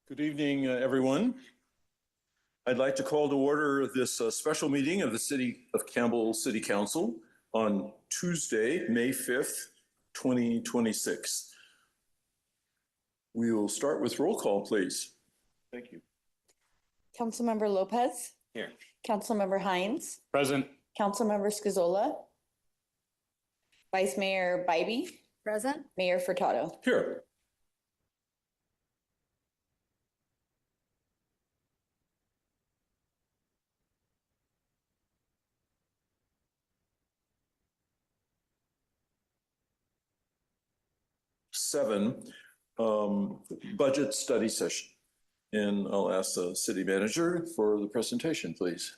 Good evening, everyone. I'd like to call to order this special meeting of the City of Campbell City Council on Tuesday, May 5th, 2026. We will start with roll call, please. Thank you. Councilmember Lopez. Here. Councilmember Hines. Present. Councilmember Scazola. Vice Mayor Bybee. Present. Mayor Furtado. Here. Seven, budget study session. And I'll ask the city manager for the presentation, please.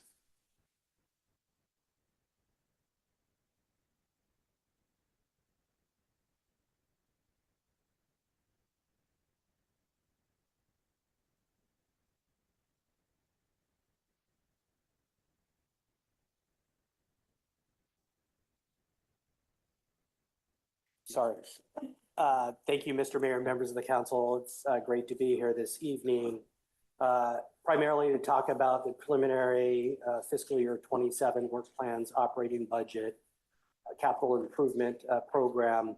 Sorry. Thank you, Mr. Mayor, members of the council. It's great to be here this evening, primarily to talk about the preliminary fiscal year 27 work plans, operating budget, capital improvement program.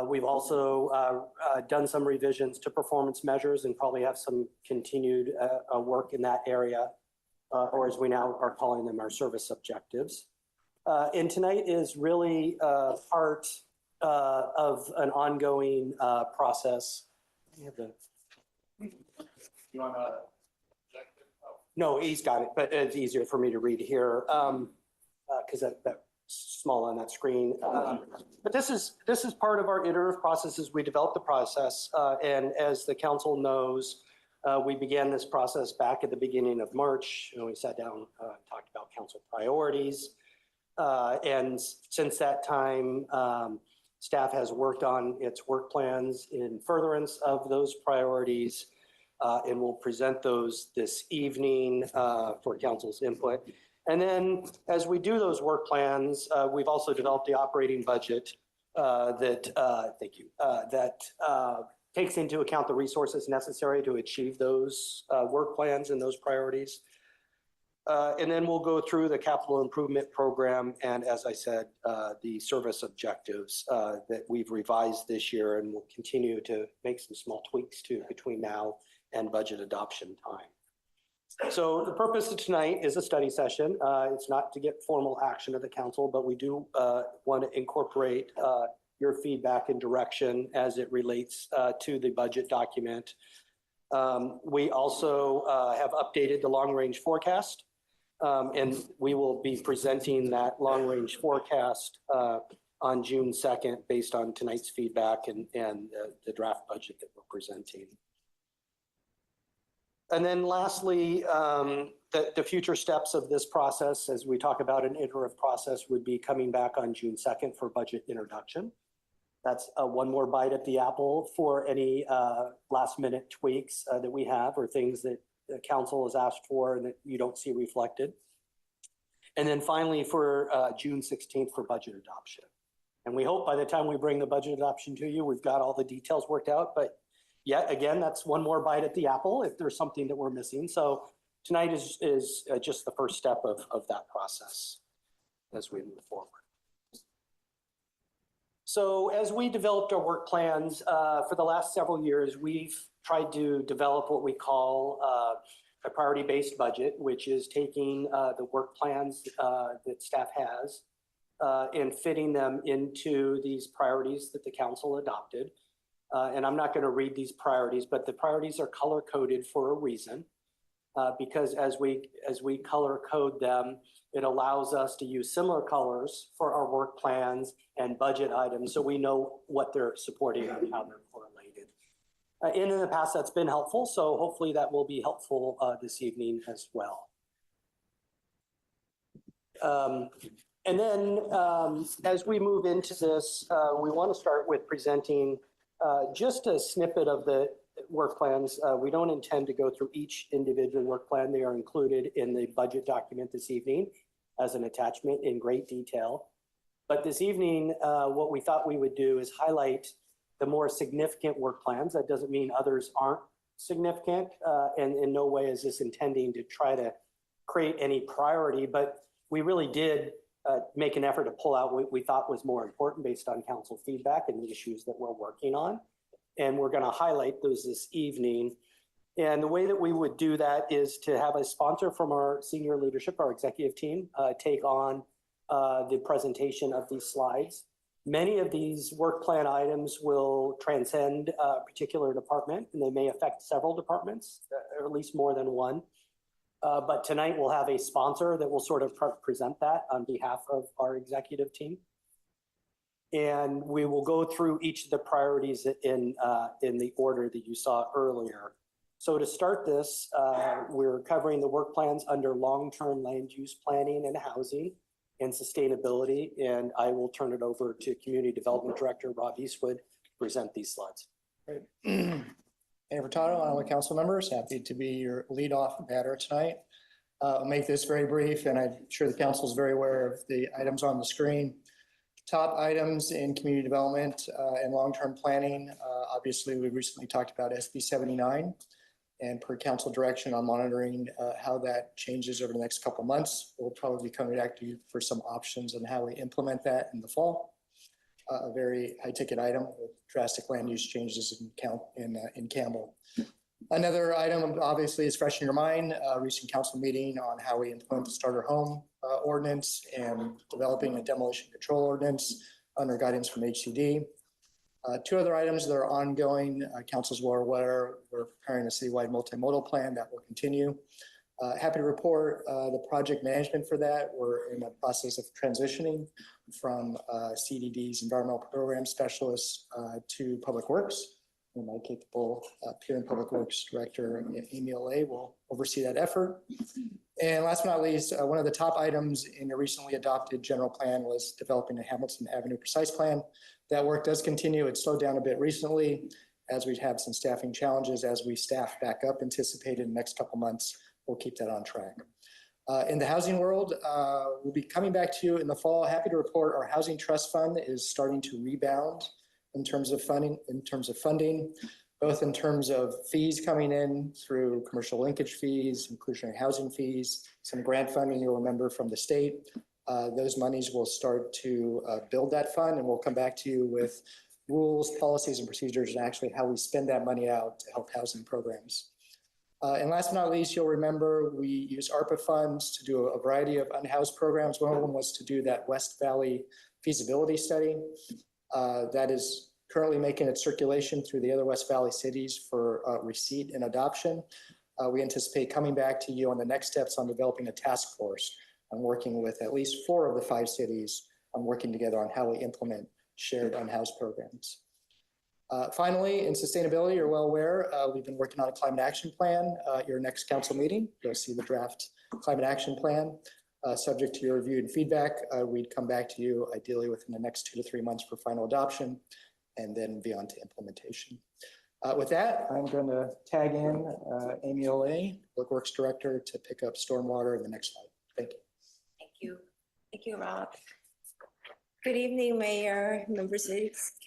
We've also done some revisions to performance measures and probably have some continued work in that area, or as we now are calling them, our service objectives. And tonight is really part of an ongoing process. You want to? No, he's got it, but it's easier for me to read here because that's small on that screen. But this is part of our iterative process as we develop the process. And as the council knows, we began this process back at the beginning of March. We sat down, talked about council priorities. And since that time, staff has worked on its work plans in furtherance of those priorities, and we'll present those this evening for council's input. And then as we do those work plans, we've also developed the operating budget that takes into account the resources necessary to achieve those work plans and those priorities. And then we'll go through the capital improvement program and, as I said, the service objectives that we've revised this year, and we'll continue to make some small tweaks to between now and budget adoption time. So the purpose of tonight is a study session. It's not to get formal action of the council, but we do want to incorporate your feedback and direction as it relates to the budget document. We also have updated the long-range forecast. And we will be presenting that long-range forecast on June 2nd based on tonight's feedback and the draft budget that we're presenting. And then lastly, the future steps of this process, as we talk about an iterative process, would be coming back on June 2nd for budget introduction. That's one more bite at the apple for any last-minute tweaks that we have or things that the council has asked for and that you don't see reflected. And then finally for June 16th for budget adoption. And we hope by the time we bring the budget adoption to you, we've got all the details worked out. But yet again, that's one more bite at the apple if there's something that we're missing. So tonight is just the first step of that process as we move forward. So as we developed our work plans for the last several years, we've tried to develop what we call a priority-based budget, which is taking the work plans that staff has and fitting them into these priorities that the council adopted. And I'm not going to read these priorities, but the priorities are color-coded for a reason, because as we color code them, it allows us to use similar colors for our work plans and budget items so we know what they're supporting and how they're correlated. And in the past, that's been helpful, so hopefully that will be helpful this evening as well. And then as we move into this, we want to start with presenting just a snippet of the work plans. We don't intend to go through each individual work plan. They are included in the budget document this evening as an attachment in great detail. But this evening, what we thought we would do is highlight the more significant work plans. That doesn't mean others aren't significant, and in no way is this intending to try to create any priority, but we really did make an effort to pull out what we thought was more important based on council feedback and the issues that we're working on. And we're going to highlight those this evening. And the way that we would do that is to have a sponsor from our senior leadership, our executive team, take on the presentation of these slides. Many of these work plan items will transcend a particular department, and they may affect several departments, or at least more than one. But tonight we'll have a sponsor that will sort of present that on behalf of our executive team. And we will go through each of the priorities in the order that you saw earlier. So to start this, we're covering the work plans under long-term land use planning and housing and sustainability. And I will turn it over to Community Development Director Rob Eastwood to present these slides. Great. Mayor Furtado, and all the council members, happy to be your lead-off matter tonight. I'll make this very brief, and I'm sure the council is very aware of the items on the screen. Top items in community development and long-term planning. Obviously, we recently talked about SB 79 and per council direction on monitoring how that changes over the next couple of months. We'll probably be coming back to you for some options on how we implement that in the fall. A very high ticket item with drastic land use changes in Campbell. Another item obviously is fresh in your mind, recent council meeting on how we implement the starter home ordinance and developing a demolition control ordinance under guidance from HCD. Two other items that are ongoing, council's well aware, we're preparing a citywide multimodal plan that will continue. Happy to report the project management for that. We're in the process of transitioning from CDD's environmental program specialists to public works. And my capable peer and public works director, Amy Olay, will oversee that effort. And last but not least, one of the top items in the recently adopted general plan was developing a Hamilton Avenue precise plan. That work does continue. It slowed down a bit recently as we've had some staffing challenges as we staff back up anticipated in the next couple months. We'll keep that on track. In the housing world, we'll be coming back to you in the fall. Happy to report our housing trust fund is starting to rebound in terms of funding, both in terms of fees coming in through commercial linkage fees, inclusionary housing fees, some grant funding you'll remember from the state. Those monies will start to build that fund, and we'll come back to you with rules, policies, and procedures, and actually how we spend that money out to help housing programs. And last but not least, you'll remember we use ARPA funds to do a variety of unhoused programs. One of them was to do that West Valley feasibility study. That is currently making its circulation through the other West Valley cities for receipt and adoption. We anticipate coming back to you on the next steps on developing a task force. I'm working with at least 4 of the 5 cities. I'm working together on how we implement shared unhoused programs. Finally, in sustainability, you're well aware, we've been working on a climate action plan. Your next council meeting, you'll see the draft climate action plan. Subject to your review and feedback, we'd come back to you ideally within the next 2 to 3 months for final adoption and then be on to implementation. With that, I'm going to tag in Amy Olay, Public Works Director, to pick up stormwater in the next slide. Thank you. Thank you. Thank you, Rob. Good evening, Mayor, members of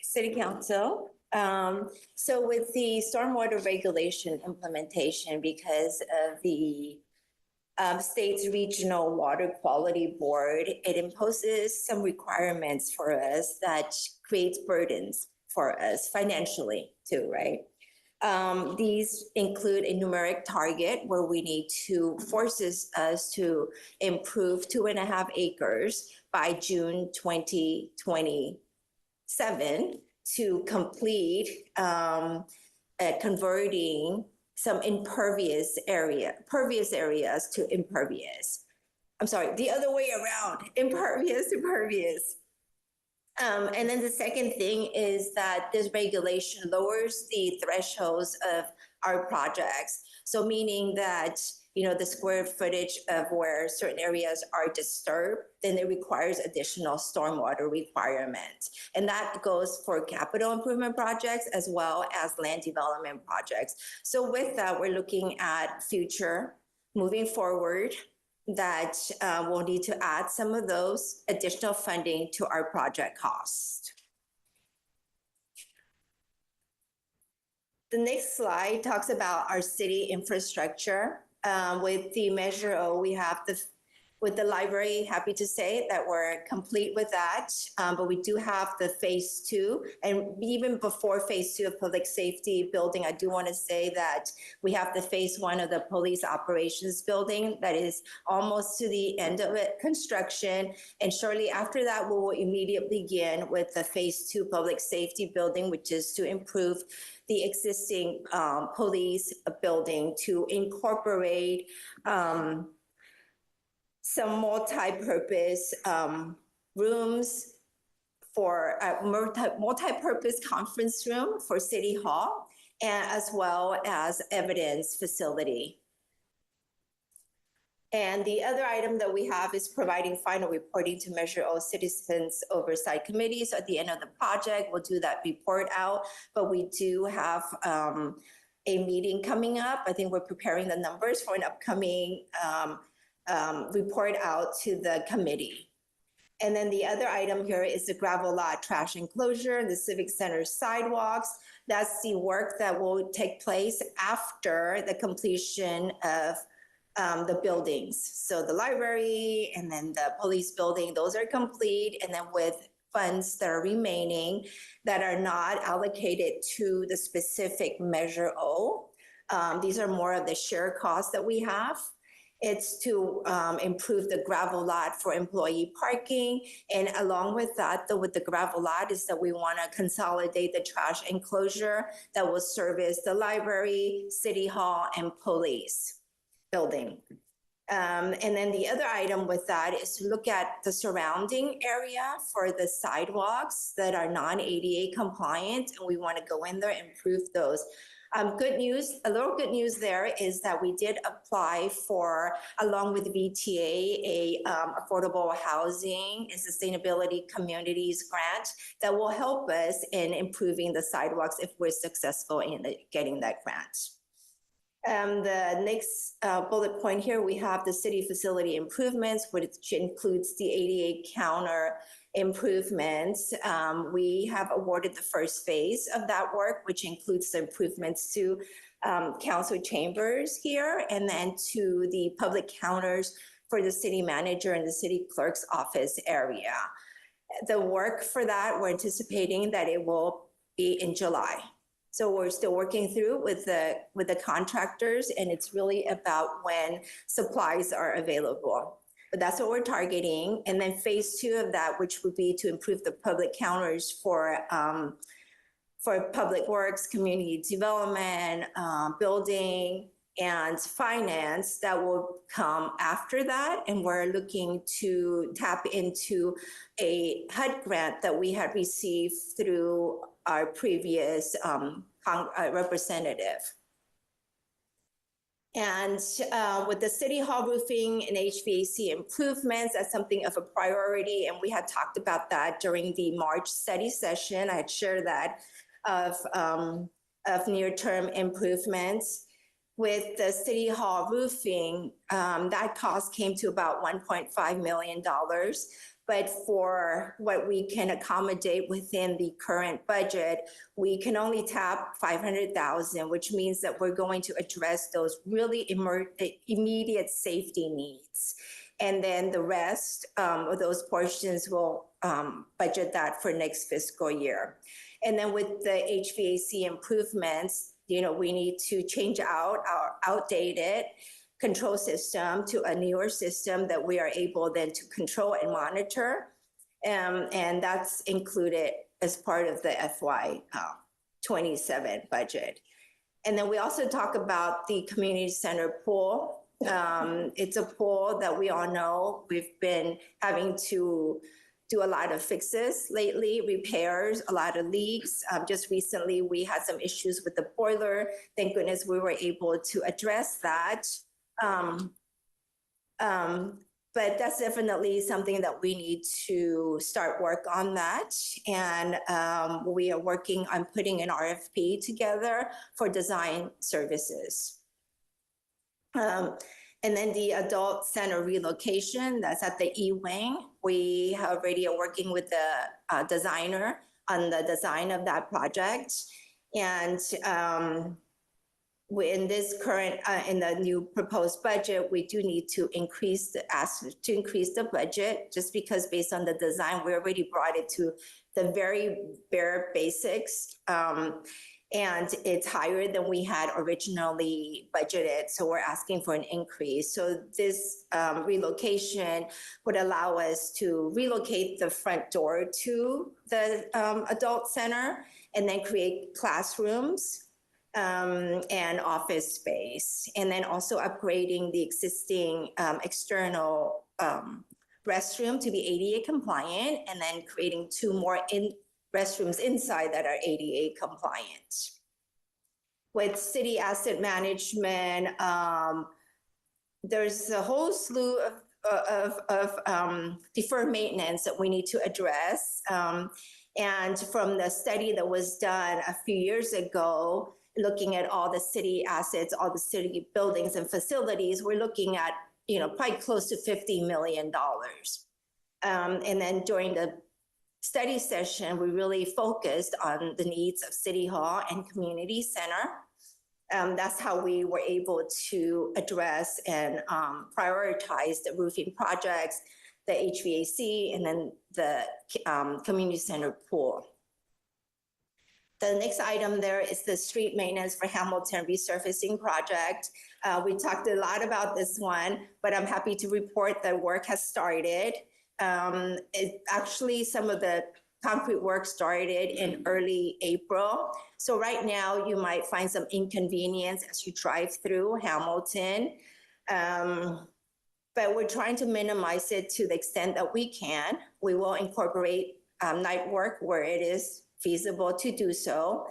City Council. So with the stormwater regulation implementation, because of the state's regional water quality board, it imposes some requirements for us that creates burdens for us financially too, right? These include a numeric target where we need to forces us to improve 2.5 acres by June 2027 to complete converting some pervious areas to impervious. I'm sorry, the other way around, impervious to pervious. And then the second thing is that this regulation lowers the thresholds of our projects. So meaning that, you know, the square footage of where certain areas are disturbed, then it requires additional stormwater requirements. And that goes for capital improvement projects as well as land development projects. So with that, we're looking at future moving forward that we'll need to add some of those additional funding to our project cost. The next slide talks about our city infrastructure. With the Measure O, we have with the library, happy to say that we're complete with that. But we do have the phase 2, and even before phase 2 of public safety building, I do want to say that we have the phase 1 of the police operations building that is almost to the end of it, construction. And shortly after that, we will immediately begin with the phase 2 public safety building, which is to improve the existing police building to incorporate some multi-purpose rooms for a multi-purpose conference room for City Hall, and as well as evidence facility. And the other item that we have is providing final reporting to Measure O Citizens Oversight Committee. So at the end of the project, we'll do that report out, but we do have a meeting coming up. I think we're preparing the numbers for an upcoming report out to the committee. And then the other item here is the gravel lot trash enclosure, the Civic Center sidewalks. That's the work that will take place after the completion of the buildings. So the library and then the police building, those are complete. And then with funds that are remaining that are not allocated to the specific Measure O, these are more of the share costs that we have. It's to improve the gravel lot for employee parking. And along with that, with the gravel lot is that we want to consolidate the trash enclosure that will service the library, city hall, and police building. And then the other item with that is to look at the surrounding area for the sidewalks that are non-ADA compliant. And we want to go in there and improve those. Good news, a little good news there is that we did apply for, along with VTA, a affordable housing and sustainability communities grant that will help us in improving the sidewalks if we're successful in getting that grant. The next bullet point here, we have the city facility improvements, which includes the ADA counter improvements. We have awarded the first phase of that work, which includes the improvements to council chambers here, and then to the public counters for the city manager and the city clerk's office area. The work for that, we're anticipating that it will be in July. So we're still working through with the contractors, and it's really about when supplies are available. But that's what we're targeting. And then phase 2 of that, which would be to improve the public counters for public works, community development, building, and finance, that will come after that. And we're looking to tap into a HUD grant that we had received through our previous representative. And with the City Hall roofing and HVAC improvements, that's something of a priority. And we had talked about that during the March study session. I had shared that of near-term improvements. With the City Hall roofing, that cost came to about $1.5 million. But for what we can accommodate within the current budget, we can only tap $500,000, which means that we're going to address those really immediate safety needs. And then the rest of those portions will budget that for next fiscal year. And then with the HVAC improvements, we need to change out our outdated control system to a newer system that we are able then to control and monitor. And that's included as part of the FY27 budget. And then we also talk about the community center pool. It's a pool that we all know we've been having to do a lot of fixes lately, repairs, a lot of leaks. Just recently, we had some issues with the boiler. Thank goodness we were able to address that. But that's definitely something that we need to start work on that. And we are working on putting an RFP together for design services. And then the adult center relocation, that's at the E-Wing. We already are working with the designer on the design of that project. And in this current, in the new proposed budget, we do need to ask to increase the budget, just because based on the design, we already brought it to the very bare basics. And it's higher than we had originally budgeted. So we're asking for an increase. So this relocation would allow us to relocate the front door to the adult center and then create classrooms and office space. And then also upgrading the existing external restroom to be ADA compliant, and then creating 2 more restrooms inside that are ADA compliant. With city asset management, there's a whole slew of deferred maintenance that we need to address. And from the study that was done a few years ago, looking at all the city assets, all the city buildings and facilities, we're looking at, probably close to $50 million. And then during the study session, we really focused on the needs of City Hall and Community Center. That's how we were able to address and prioritize the roofing projects, the HVAC, and then the community center pool. The next item there is the street maintenance for Hamilton resurfacing project. We talked a lot about this one, but I'm happy to report that work has started. Actually, some of the concrete work started in early April. So right now you might find some inconvenience as you drive through Hamilton. But we're trying to minimize it to the extent that we can. We will incorporate night work where it is feasible to do so.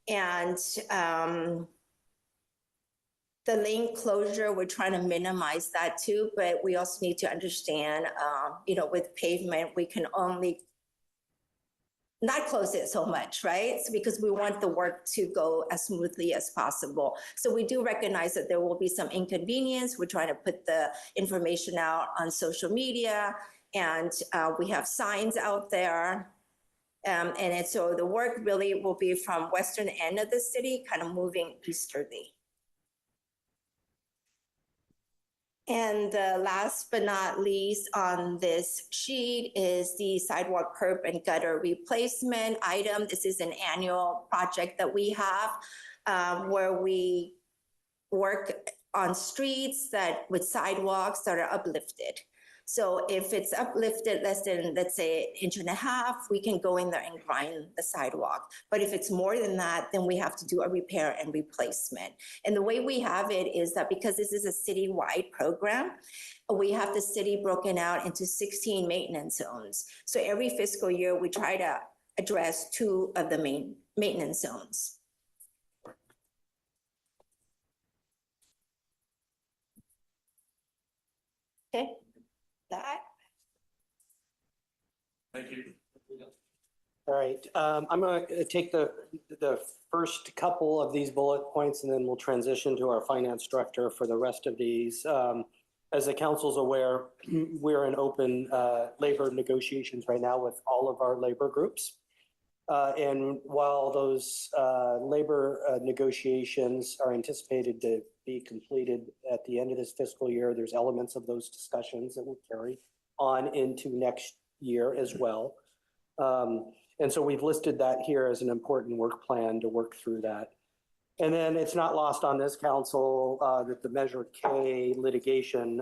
And the lane closure, we're trying to minimize that too, but we also need to understand, with pavement, we can only not close it so much, right? So because we want the work to go as smoothly as possible. So we do recognize that there will be some inconvenience. We're trying to put the information out on social media, and we have signs out there. So the work really will be from western end of the city, kind of moving easterly. And last but not least on this sheet is the sidewalk curb and gutter replacement item. This is an annual project that we have where we work on streets with sidewalks that are uplifted. So if it's uplifted less than, let's say, 1.5 inches, we can go in there and grind the sidewalk. But if it's more than that, then we have to do a repair and replacement. And the way we have it is that because this is a citywide program, we have the city broken out into 16 maintenance zones. So every fiscal year, we try to address 2 of the main maintenance zones. Okay. That. Thank you. All right, I'm going to take the first couple of these bullet points, and then we'll transition to our finance director for the rest of these. As the council's aware, we're in open labor negotiations right now with all of our labor groups. And while those labor negotiations are anticipated to be completed at the end of this fiscal year, there's elements of those discussions that will carry on into next year as well. And so we've listed that here as an important work plan to work through that. And then it's not lost on this council that the Measure K litigation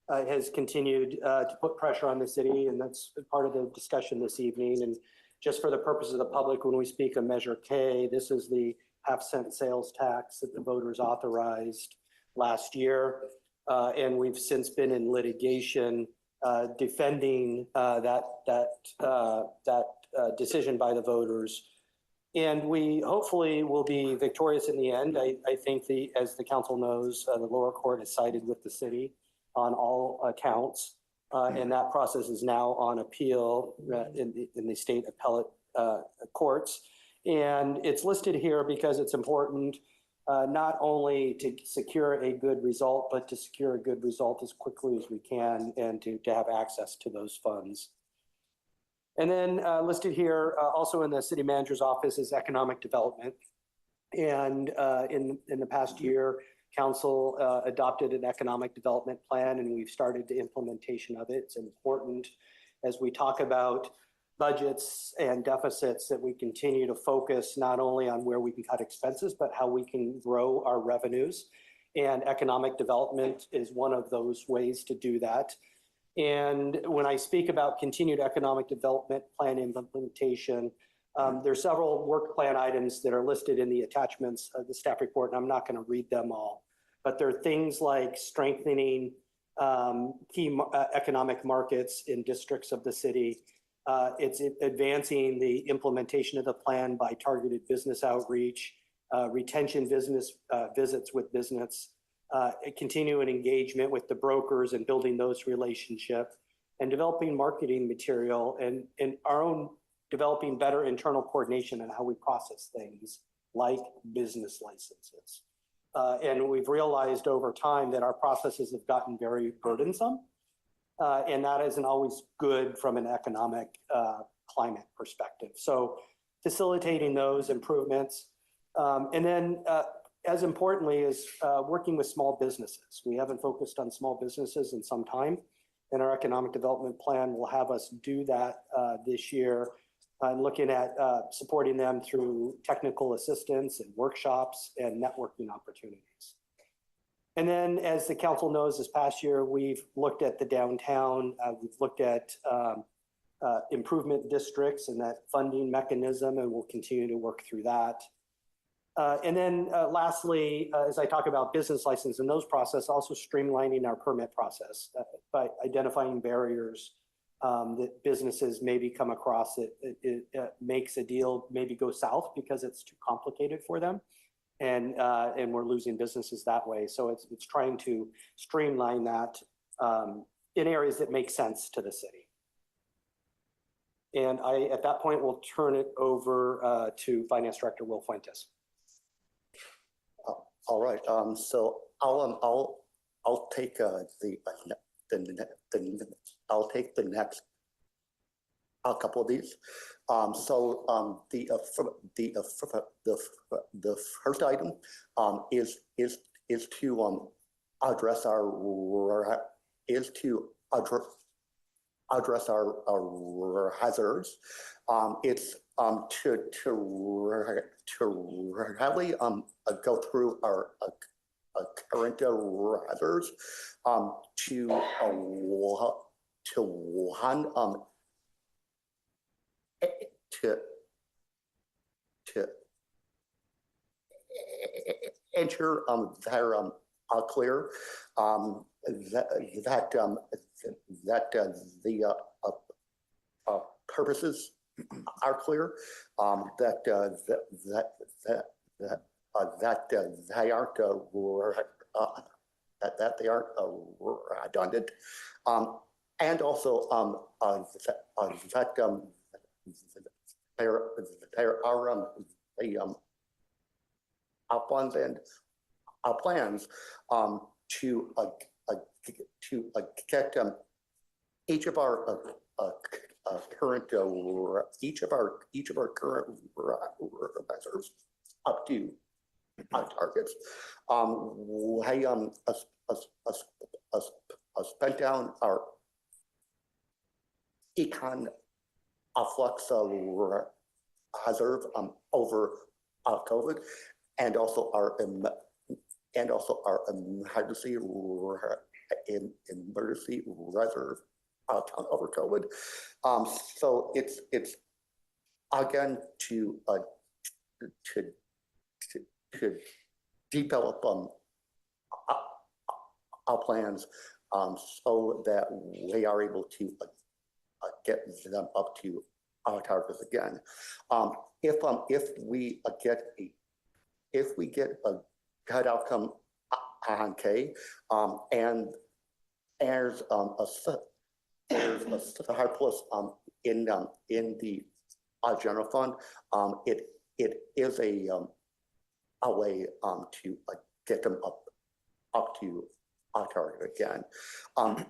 has continued to put pressure on the city, and that's part of the discussion this evening. And just for the purpose of the public, when we speak of Measure K, this is the half-cent sales tax that the voters authorized last year. And we've since been in litigation defending that decision by the voters. And we hopefully will be victorious in the end. I think as the council knows, the lower court has sided with the city on all accounts. And that process is now on appeal in the state appellate courts. And it's listed here because it's important not only to secure a good result, but to secure a good result as quickly as we can and to have access to those funds. And then listed here, also in the city manager's office, is economic development. And in the past year, council adopted an economic development plan, and we've started the implementation of it. It's important as we talk about budgets and deficits that we continue to focus not only on where we can cut expenses, but how we can grow our revenues. And economic development is one of those ways to do that. And when I speak about continued economic development plan implementation, there are several work plan items that are listed in the attachments of the staff report, and I'm not going to read them all. But there are things like strengthening key economic markets in districts of the city. It's advancing the implementation of the plan by targeted business outreach, retention business visits with business, continuing engagement with the brokers and building those relationships, and developing marketing material and our own developing better internal coordination on how we process things like business licenses. And we've realized over time that our processes have gotten very burdensome, and that isn't always good from an economic climate perspective. So facilitating those improvements. And then as importantly is working with small businesses. We haven't focused on small businesses in some time, and our economic development plan will have us do that this year, and looking at supporting them through technical assistance and workshops and networking opportunities. And then, as the council knows, this past year, we've looked at the downtown, we've looked at improvement districts and that funding mechanism, and we'll continue to work through that. And then lastly, as I talk about business license and those process, also streamlining our permit process by identifying barriers that businesses maybe come across. It makes a deal maybe go south because it's too complicated for them. And we're losing businesses that way. So it's trying to streamline that in areas that make sense to the city. And at that point, will turn it over to Finance Director Will Fuentes. All right. So I'll take I'll take the next a couple of these. So the first item is to address our hazards. It's to really go through our current hazards to ensure they're clear, that the purposes are clear, that they aren't that they aren't redundant, and also that there are funds and plans to get each of our current measures up to targets. Spent down our econ flux reserve over COVID, and also our emergency reserve over COVID. So it's again to develop our plans so that we are able to get them up to our targets again. If we get a good outcome on K, and there's a surplus in the general fund, it is a way to get them up to our target again. But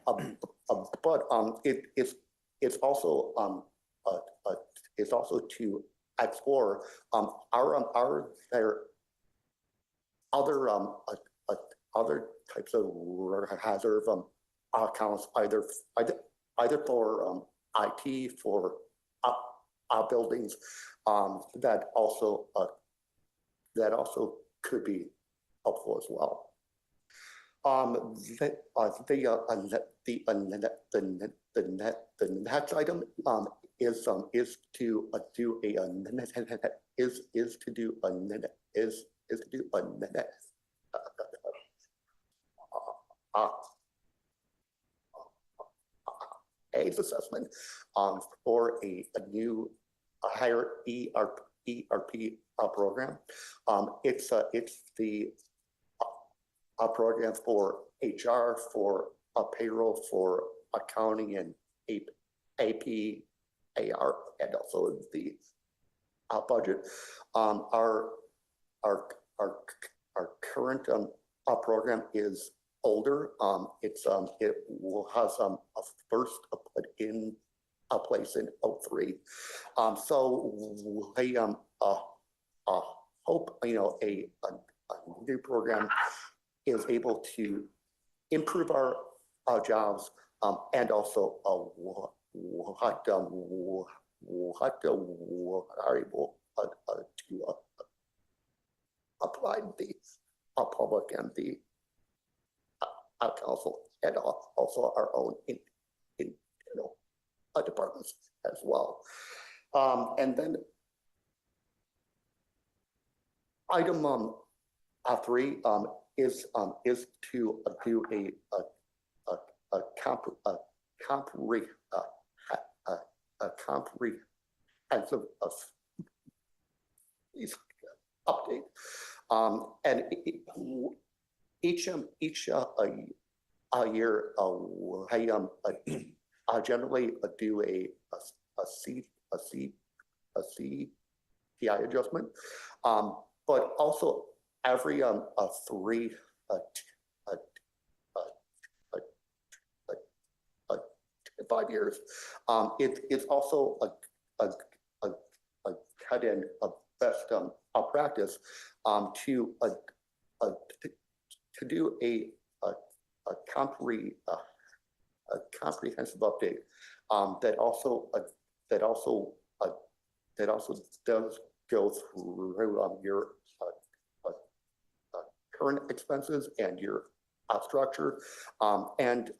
it's also is also to explore, are there other types of hazard accounts, either for IT, for buildings, that also could be helpful as well. The next item is to do AIDS assessment for a new higher ERP program. It's the program for HR, for payroll, for accounting and AP, AR, and also the budget. Our current program is older. It has first put in a place in 03. So I hope a new program is able to improve our jobs, and also what are able to apply the public and the council, and also our own internal departments as well. And then item 3 is to do a comprehensive update, and each year I generally do a CPI adjustment, but also every 5 years, it's also a cut in a best practice to do a comprehensive update that also does go through your current expenses and your structure, and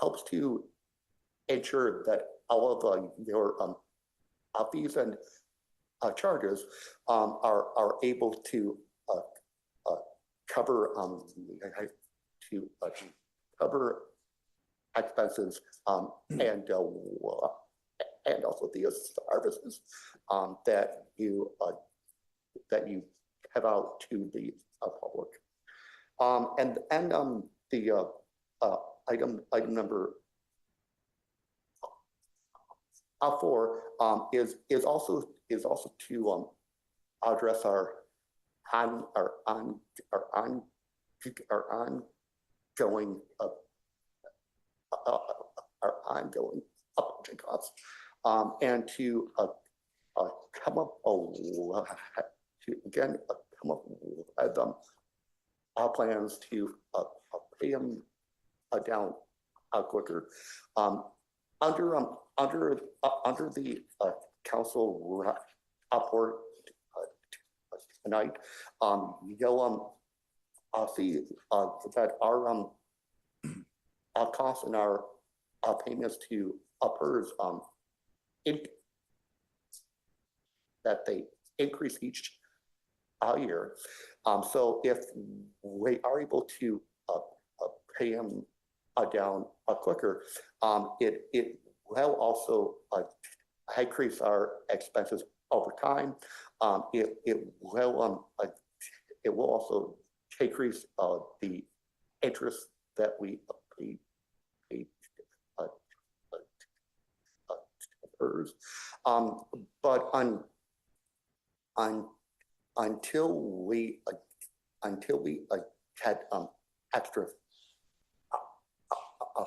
helps to ensure that all of your fees and charges are able to cover cover expenses, and also the services that you have out to the public. And the item number 4 is also to address our ongoing budget costs, and to come up with plans to pay them down quicker. Under the council report tonight, you'll see that our costs and our payments to uppers that they increase each year. So if we are able to pay them down quicker, it will also increase our expenses over time. It will also decrease the interest that we pay but until we get extra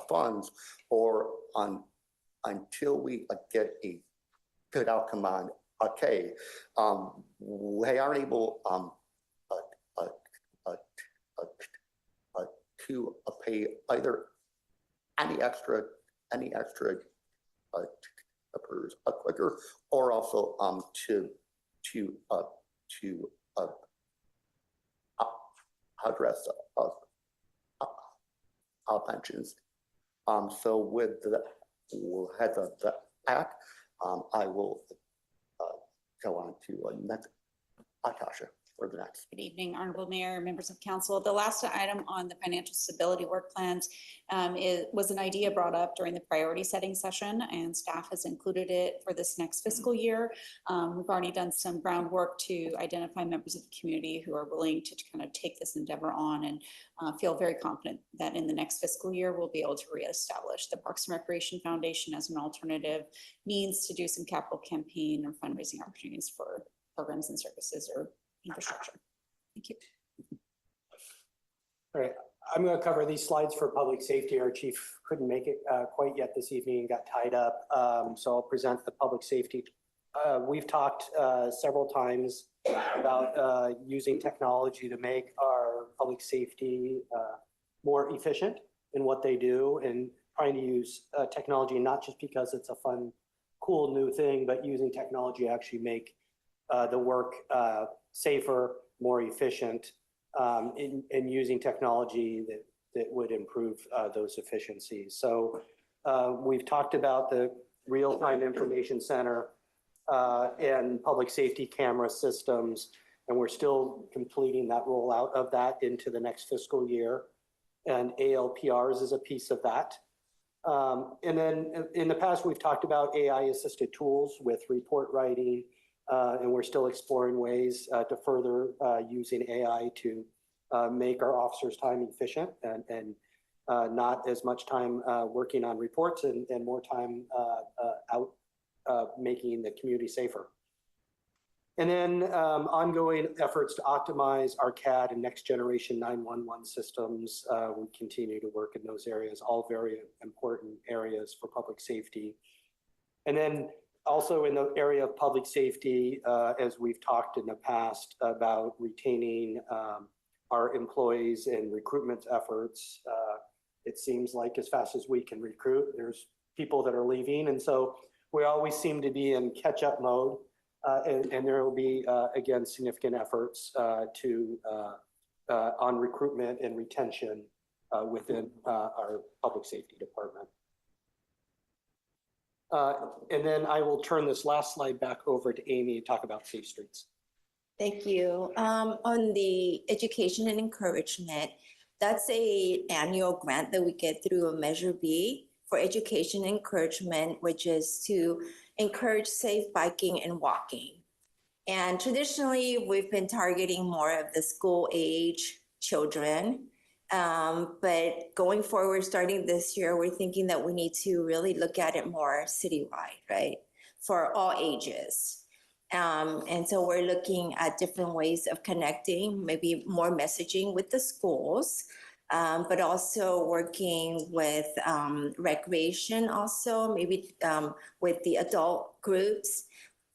funds, or until we get a good outcome on, okay, we aren't able to pay either any extra quicker, or also to address our pensions. So with the head of the act, I will go on to Natasha for the next. Good evening, Honorable Mayor, members of council. The last item on the financial stability work plans was an idea brought up during the priority setting session, and staff has included it for this next fiscal year. We've already done some groundwork to identify members of the community who are willing to kind of take this endeavor on, and feel very confident that in the next fiscal year, we'll be able to reestablish the Parks and Recreation Foundation as an alternative means to do some capital campaign or fundraising opportunities for programs and services or infrastructure. Thank you. All right, I'm going to cover these slides for public safety. Our chief couldn't make it quite yet this evening and got tied up. So I'll present the public safety. We've talked several times about using technology to make our public safety more efficient in what they do, and trying to use technology not just because it's a fun, cool new thing, but using technology to actually make the work safer, more efficient, and using technology that would improve those efficiencies. So we've talked about the real-time information center and public safety camera systems, and we're still completing that rollout of that into the next fiscal year. And ALPRs is a piece of that. And then in the past, we've talked about AI-assisted tools with report writing, and we're still exploring ways to further using AI to make our officers' time efficient and not as much time working on reports and more time out making the community safer. And then ongoing efforts to optimize our CAD and next generation 911 systems. We continue to work in those areas, all very important areas for public safety. And then also in the area of public safety, as we've talked in the past about retaining our employees and recruitment efforts, it seems like as fast as we can recruit, there's people that are leaving. And so we always seem to be in catch-up mode, and there will be, again, significant efforts on recruitment and retention within our public safety department. And then I will turn this last slide back over to Amy to talk about Safe Streets. Thank you. On the education and encouragement, that's an annual grant that we get through a Measure B for education and encouragement, which is to encourage safe biking and walking. And traditionally, we've been targeting more of the school-age children. But going forward, starting this year, we're thinking that we need to really look at it more citywide, right? For all ages. And so we're looking at different ways of connecting, maybe more messaging with the schools, but also working with recreation also, maybe with the adult groups,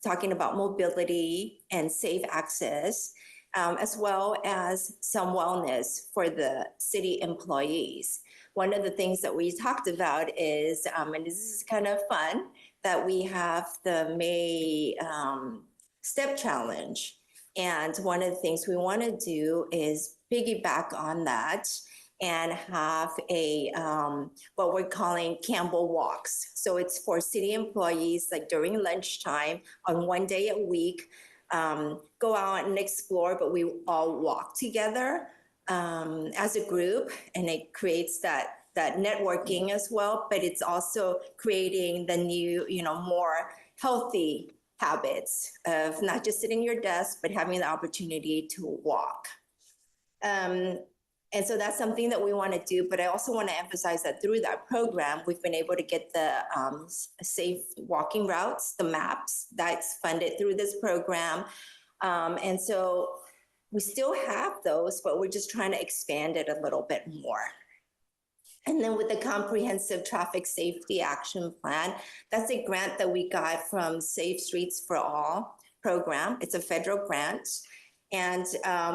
talking about mobility and safe access, as well as some wellness for the city employees. One of the things that we talked about is, and this is kind of fun, that we have the May Step Challenge. And one of the things we want to do is piggyback on that and have a what we're calling Campbell walks. So it's for city employees, like during lunchtime on one day a week, go out and explore, but we all walk together as a group, and it creates that networking as well, but it's also creating the new, more healthy habits of not just sitting at your desk, but having the opportunity to walk. And so that's something that we want to do, but I also want to emphasize that through that program, we've been able to get the safe walking routes, the maps that's funded through this program. And so we still have those, but we're just trying to expand it a little bit more. And then with the comprehensive traffic safety action plan, that's a grant that we got from Safe Streets for All program. It's a federal grant. And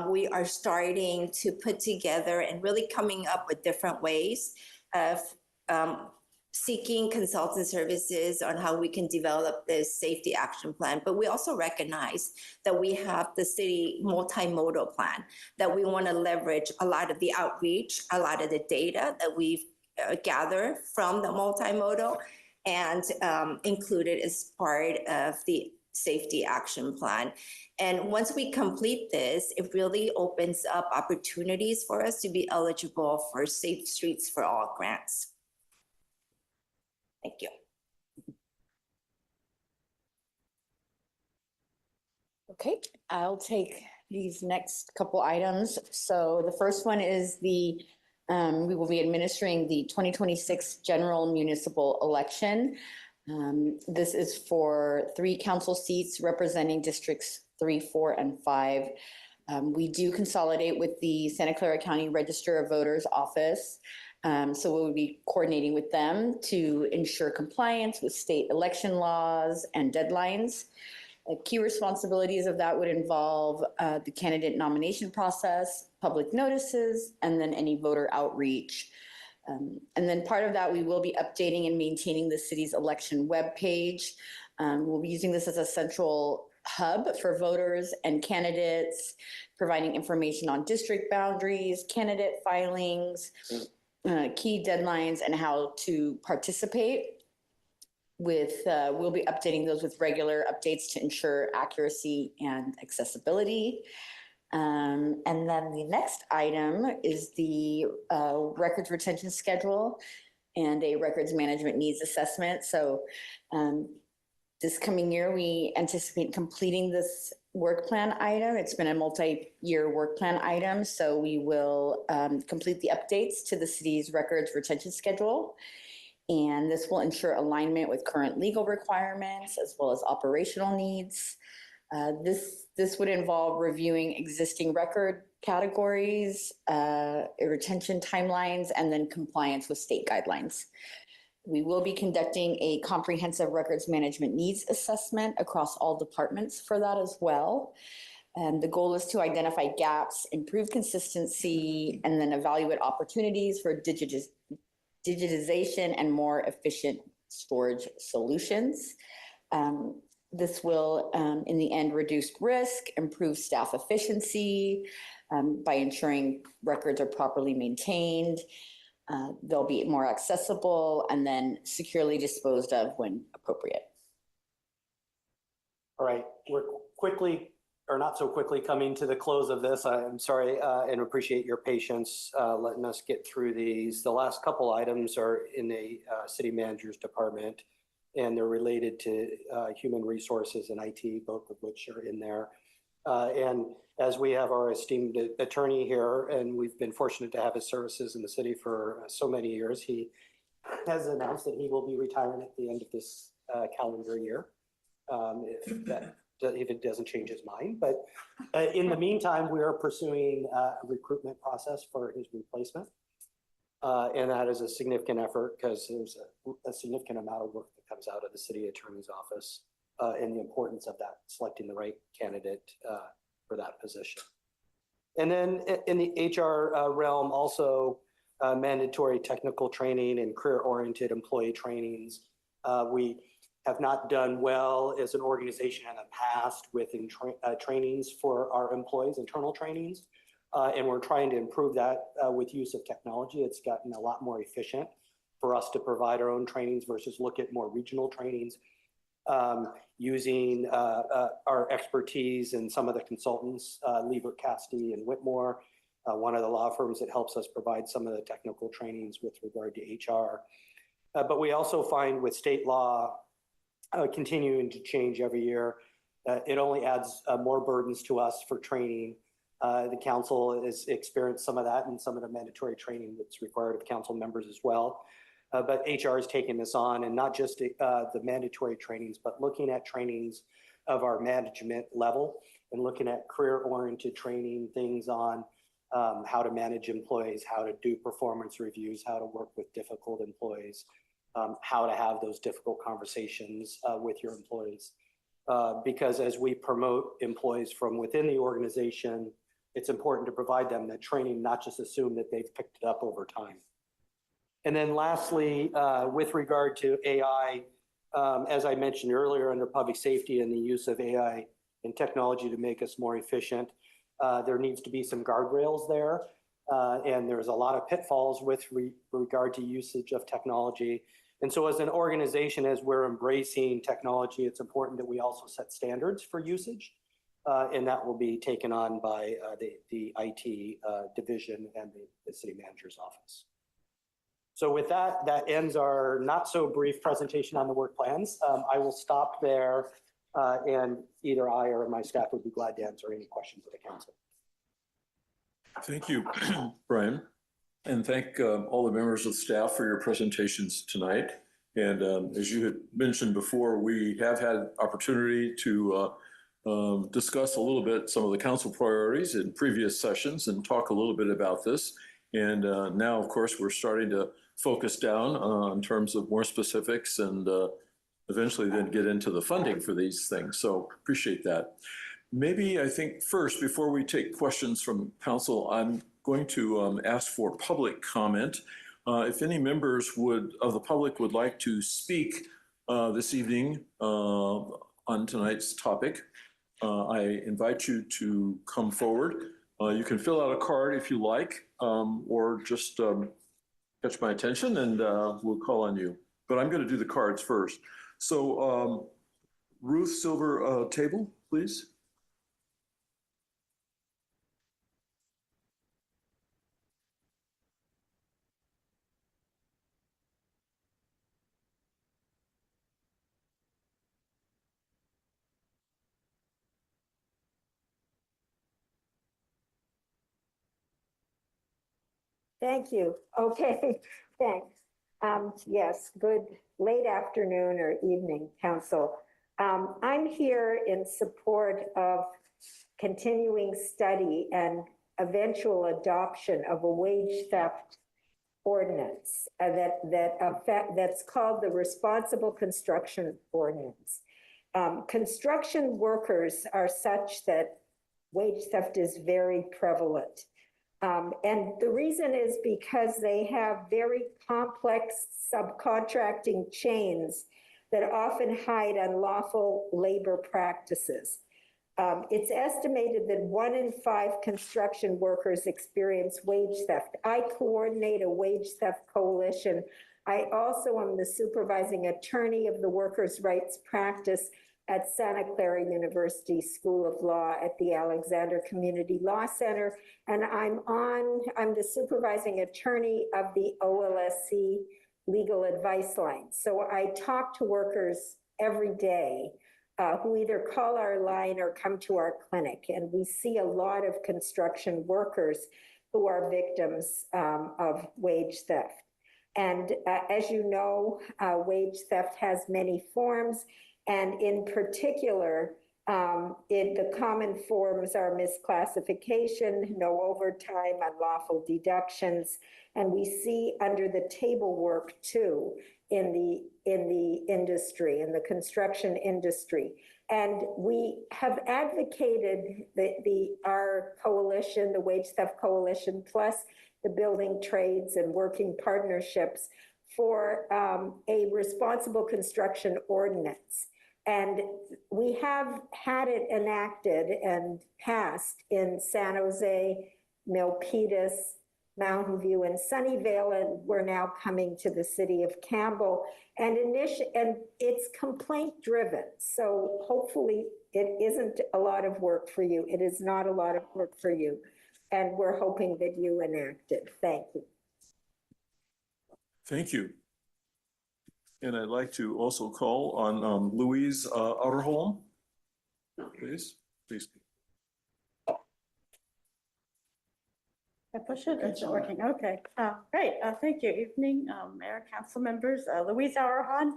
we are starting to put together and really coming up with different ways of seeking consultant services on how we can develop this safety action plan. But we also recognize that we have the city multimodal plan, that we want to leverage a lot of the outreach, a lot of the data that we've gathered from the multimodal and include it as part of the safety action plan. And once we complete this, it really opens up opportunities for us to be eligible for Safe Streets for All grants. Thank you. Okay, I'll take these next couple items. So the first one is we will be administering the 2026 general municipal election. This is for 3 council seats representing districts 3, 4, and 5. We do consolidate with the Santa Clara County Register of Voters office. So we'll be coordinating with them to ensure compliance with state election laws and deadlines. Key responsibilities of that would involve the candidate nomination process, public notices, and then any voter outreach. And then part of that, we will be updating and maintaining the city's election webpage. We'll be using this as a central hub for voters and candidates, providing information on district boundaries, candidate filings, key deadlines, and how to participate. We'll be updating those with regular updates to ensure accuracy and accessibility. And then the next item is the records retention schedule and a records management needs assessment. So this coming year, we anticipate completing this work plan item. It's been a multi-year work plan item, so we will complete the updates to the city's records retention schedule. And this will ensure alignment with current legal requirements as well as operational needs. This would involve reviewing existing record categories, retention timelines, and then compliance with state guidelines. We will be conducting a comprehensive records management needs assessment across all departments for that as well. And the goal is to identify gaps, improve consistency, and then evaluate opportunities for digitization and more efficient storage solutions. This will, in the end, reduce risk, improve staff efficiency by ensuring records are properly maintained. They'll be more accessible and then securely disposed of when appropriate. All right, we're quickly, or not so quickly, coming to the close of this. I'm sorry and appreciate your patience letting us get through these. The last couple items are in the city manager's department, and they're related to human resources and IT, both of which are in there. And as we have our esteemed attorney here, and we've been fortunate to have his services in the city for so many years, he has announced that he will be retiring at the end of this calendar year, if it doesn't change his mind. But in the meantime, we are pursuing a recruitment process for his replacement. And that is a significant effort because there's a significant amount of work that comes out of the city attorney's office and the importance of that, selecting the right candidate for that position. And then in the HR realm, also mandatory technical training and career-oriented employee trainings. We have not done well as an organization in the past with trainings for our employees, internal trainings. And we're trying to improve that with use of technology. It's gotten a lot more efficient for us to provide our own trainings versus look at more regional trainings using our expertise and some of the consultants, Liebert, Cassidy, and Whitmore, one of the law firms that helps us provide some of the technical trainings with regard to HR. But we also find with state law continuing to change every year, it only adds more burdens to us for training. The council has experienced some of that and some of the mandatory training that's required of council members as well. But HR has taken this on, and not just the mandatory trainings, but looking at trainings of our management level and looking at career-oriented training, things on how to manage employees, how to do performance reviews, how to work with difficult employees, how to have those difficult conversations with your employees. Because as we promote employees from within the organization, it's important to provide them that training, not just assume that they've picked it up over time. And then lastly, with regard to AI, as I mentioned earlier, under public safety and the use of AI and technology to make us more efficient, there needs to be some guardrails there. And there's a lot of pitfalls with regard to usage of technology. And so as an organization, as we're embracing technology, it's important that we also set standards for usage. And that will be taken on by the IT division and the city manager's office. So with that, that ends our not so brief presentation on the work plans. I will stop there and either I or my staff would be glad to answer any questions of the council. Thank you, Brian. And thank all the members of staff for your presentations tonight. And as you had mentioned before, we have had opportunity to discuss a little bit some of the council priorities in previous sessions and talk a little bit about this. And now, of course, we're starting to focus down in terms of more specifics and eventually then get into the funding for these things. So appreciate that. Maybe I think first, before we take questions from council, I'm going to ask for public comment. If any members of the public would like to speak this evening on tonight's topic, I invite you to come forward. You can fill out a card if you like, or just catch my attention and we'll call on you. But I'm going to do the cards first. So Ruth Silver Table, please. Thank you. Okay, thanks. Yes, good late afternoon or evening, council. I'm here in support of continuing study and eventual adoption of a wage theft ordinance that's called the Responsible Construction Ordinance. Construction workers are such that wage theft is very prevalent. And the reason is because they have very complex subcontracting chains that often hide unlawful labor practices. It's estimated that 1 in 5 construction workers experience wage theft. I coordinate a wage theft coalition. I also am the supervising attorney of the workers' rights practice at Santa Clara University School of Law at the Alexander Community Law Center. And I'm the supervising attorney of the OLSC legal advice line. So I talk to workers every day who either call our line or come to our clinic. And we see a lot of construction workers who are victims of wage theft. And as you know, wage theft has many forms. And in particular, the common forms are misclassification, no overtime, unlawful deductions, and we see under the table work too in the industry, in the construction industry. And we have advocated our coalition, the Wage Theft Coalition, plus the building trades and working partnerships for a responsible construction ordinance. And we have had it enacted and passed in San Jose, Milpitas, Mountain View, and Sunnyvale, and we're now coming to the city of Campbell. And it's complaint driven. So hopefully it isn't a lot of work for you. It is not a lot of work for you. And we're hoping that you enact it. Thank you. Thank you. And I'd like to also call on Louise Outerholm. Please. I push it, it's not working, okay. Great, thank you. Evening, Mayor, council members. Louise Auerhahn,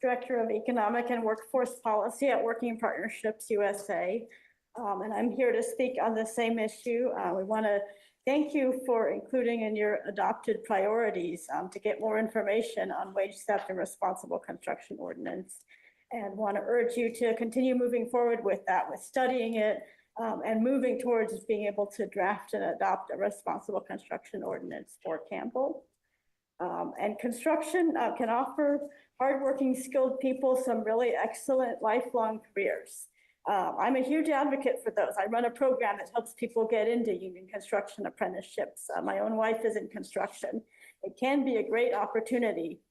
Director of Economic and Workforce Policy at Working Partnerships USA. And I'm here to speak on the same issue. We want to thank you for including in your adopted priorities to get more information on wage theft and responsible construction ordinance. And want to urge you to continue moving forward with that, with studying it and moving towards being able to draft and adopt a responsible construction ordinance for Campbell. And construction can offer hardworking, skilled people some really excellent lifelong careers. I'm a huge advocate for those. I run a program that helps people get into union construction apprenticeships. My own wife is in construction. It can be a great opportunity,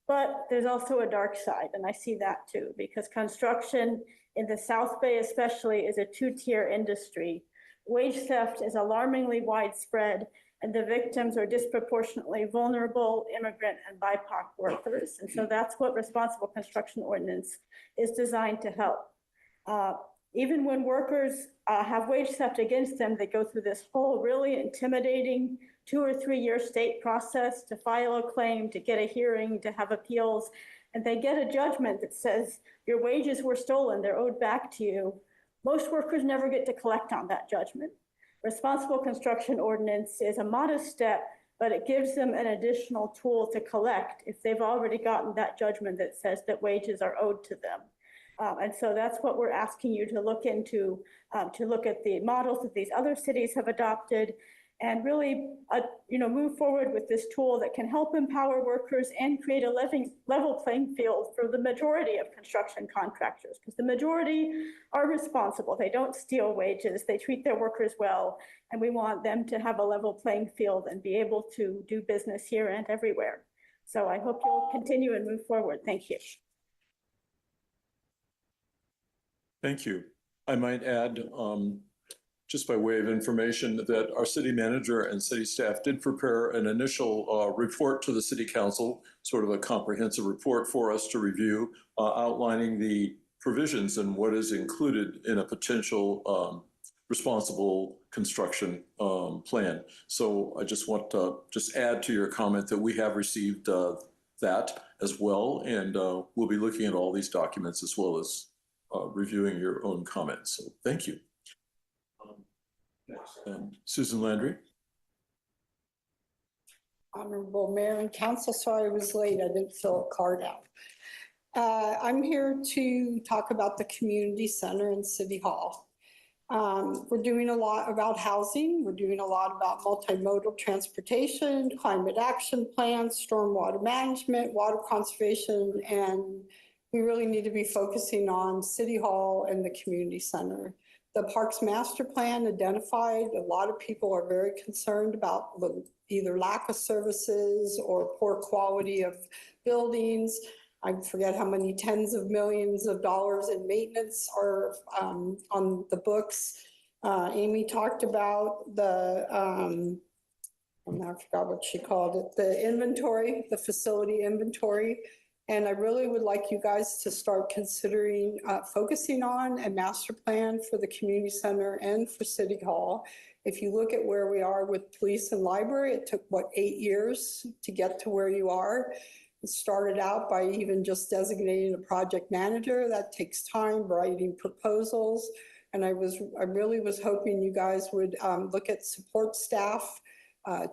but there's also a dark side, and I see that too, because construction in the South Bay especially is a two-tier industry. Wage theft is alarmingly widespread, and the victims are disproportionately vulnerable immigrant and BIPOC workers. And so that's what responsible construction ordinance is designed to help. Even when workers have wage theft against them, they go through this whole really intimidating 2 or 3 year state process to file a claim, to get a hearing, to have appeals, and they get a judgment that says your wages were stolen, they're owed back to you. Most workers never get to collect on that judgment. Responsible construction ordinance is a modest step, but it gives them an additional tool to collect if they've already gotten that judgment that says that wages are owed to them. And so that's what we're asking you to look into, to look at the models that these other cities have adopted and really, move forward with this tool that can help empower workers and create a level playing field for the majority of construction contractors, because the majority are responsible. They don't steal wages, they treat their workers well, and we want them to have a level playing field and be able to do business here and everywhere. So I hope you'll continue and move forward. Thank you. Thank you. I might add, just by way of information, that our city manager and city staff did prepare an initial report to the city council, sort of a comprehensive report for us to review, outlining the provisions and what is included in a potential responsible construction plan. So I just want to add to your comment that we have received that as well, and we'll be looking at all these documents as well as reviewing your own comments. So thank you. Susan Landry. Honorable Mayor and Council, sorry I was late. I didn't fill a card out. I'm here to talk about the community center and City Hall. We're doing a lot about housing. We're doing a lot about multimodal transportation, climate action plans, stormwater management, water conservation, and we really need to be focusing on City Hall and the community center. The Parks Master Plan identified a lot of people are very concerned about the either lack of services or poor quality of buildings. I forget how many tens of millions of dollars in maintenance are on the books. Amy talked about the, I forgot what she called it, the inventory, the facility inventory. And I really would like you guys to start considering focusing on a master plan for the community center and for City Hall. If you look at where we are with police and library, it took, 8 years to get to where you are. It started out by even just designating a project manager. That takes time, writing proposals. And I really was hoping you guys would look at support staff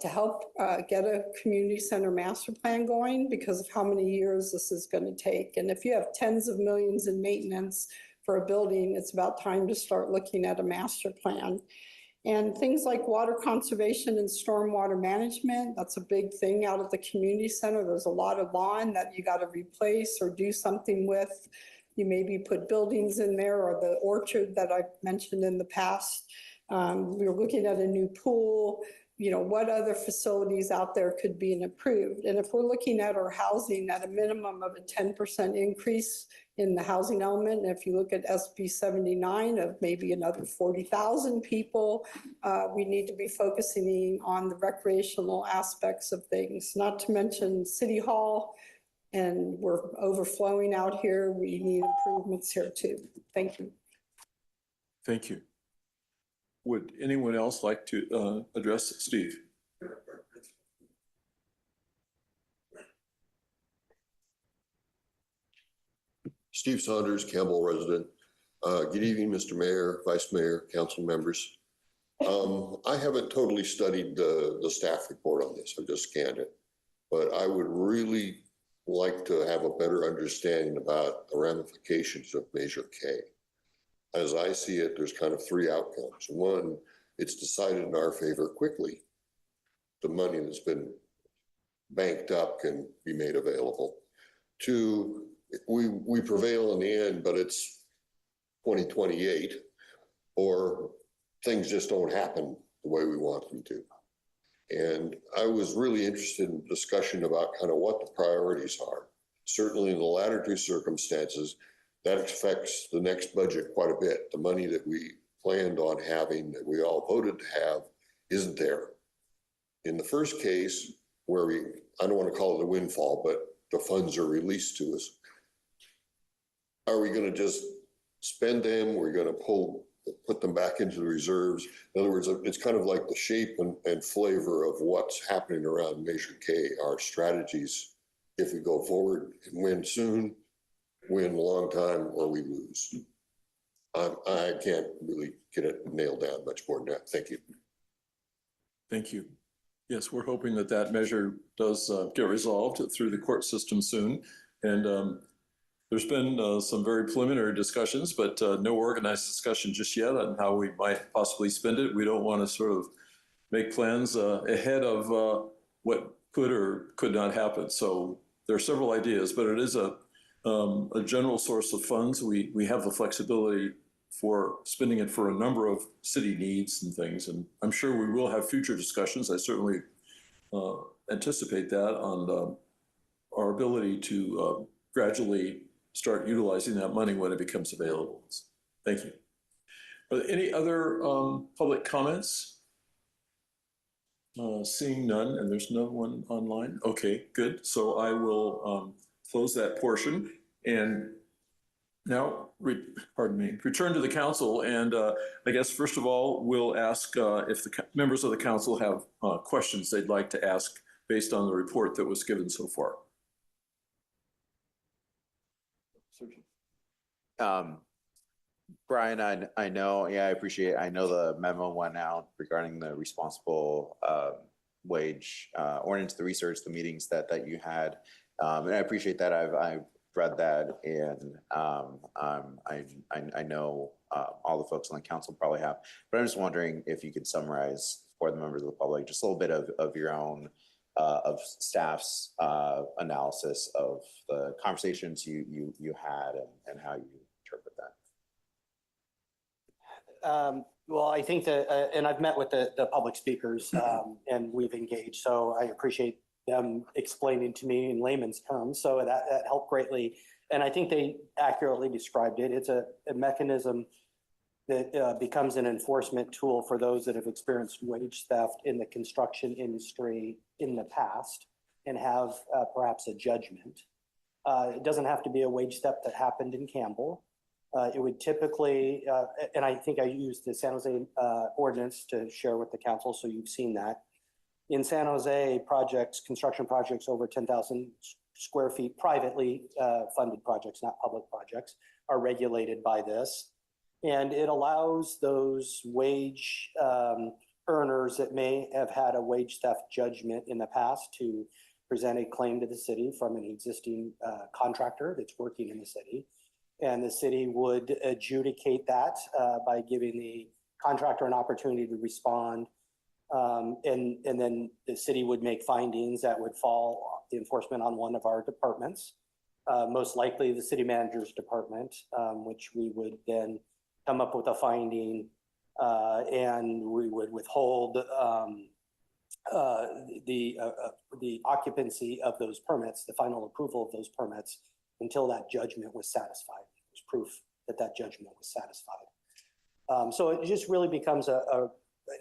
to help get a community center master plan going because of how many years this is going to take. And if you have tens of millions in maintenance for a building, it's about time to start looking at a master plan. And things like water conservation and stormwater management, that's a big thing out of the community center. There's a lot of lawn that you got to replace or do something with. You maybe put buildings in there or the orchard that I've mentioned in the past. We're looking at a new pool. What other facilities out there could be improved? And if we're looking at our housing at a minimum of a 10% increase in the housing element, and if you look at SB 79 of maybe another 40,000 people, we need to be focusing on the recreational aspects of things, not to mention City Hall, and we're overflowing out here. We need improvements here too. Thank you. Thank you. Would anyone else like to address Steve? Steve Saunders, Campbell resident. Good evening, Mr. Mayor, Vice Mayor, council members. I haven't totally studied the staff report on this. I just scanned it. But I would really like to have a better understanding about the ramifications of Measure K. As I see it, there's kind of three outcomes. One, it's decided in our favor quickly. The money that's been banked up can be made available. Two, we prevail in the end, but it's 2028, or things just don't happen the way we want them to. And I was really interested in discussion about kind of what the priorities are. Certainly in the latter two circumstances, that affects the next budget quite a bit. The money that we planned on having, that we all voted to have, isn't there. In the first case, where I don't want to call it a windfall, but the funds are released to us, are we going to just spend them? We're going to put them back into the reserves. In other words, it's kind of like the shape and flavor of what's happening around Measure K, our strategies, if we go forward and win soon, win a long time, or we lose. I can't really get it nailed down much more than that. Thank you. Thank you. Yes, we're hoping that that measure does get resolved through the court system soon. And there's been some very preliminary discussions, but no organized discussion just yet on how we might possibly spend it. We don't want to sort of make plans ahead of what could or could not happen. So there are several ideas, but it is a general source of funds. We have the flexibility for spending it for a number of city needs and things. And I'm sure we will have future discussions. I certainly anticipate that on our ability to gradually start utilizing that money when it becomes available. Thank you. Are there any other public comments? Seeing none, and there's no one online. Okay, good. So I will close that portion and now, return to the council. And I guess, first of all, we'll ask if the members of the council have questions they'd like to ask based on the report that was given so far. Brian, I know, I appreciate, I know the memo went out regarding the responsible wage ordinance, the research, the meetings that you had. And I appreciate that. I've read that, and I know all the folks on the council probably have, but I'm just wondering if you could summarize for the members of the public just a little bit of your own of staff's analysis of the conversations you had and how you interpret that. Well, I think that, and I've met with the public speakers and we've engaged, so I appreciate them explaining to me in layman's terms. So that helped greatly. And I think they accurately described it. It's a mechanism that becomes an enforcement tool for those that have experienced wage theft in the construction industry in the past and have perhaps a judgment. It doesn't have to be a wage theft that happened in Campbell. It would typically, and I think I used the San Jose ordinance to share with the council, so you've seen that. In San Jose, construction projects over 10,000 square feet, privately funded projects, not public projects, are regulated by this. And it allows those wage earners that may have had a wage theft judgment in the past to present a claim to the city from an existing contractor that's working in the city. And the city would adjudicate that by giving the contractor an opportunity to respond. And then the city would make findings that would fall the enforcement on one of our departments, most likely the city manager's department, which we would then come up with a finding and we would withhold the occupancy of those permits, the final approval of those permits, until that judgment was satisfied. There's proof that that judgment was satisfied. So it just really becomes a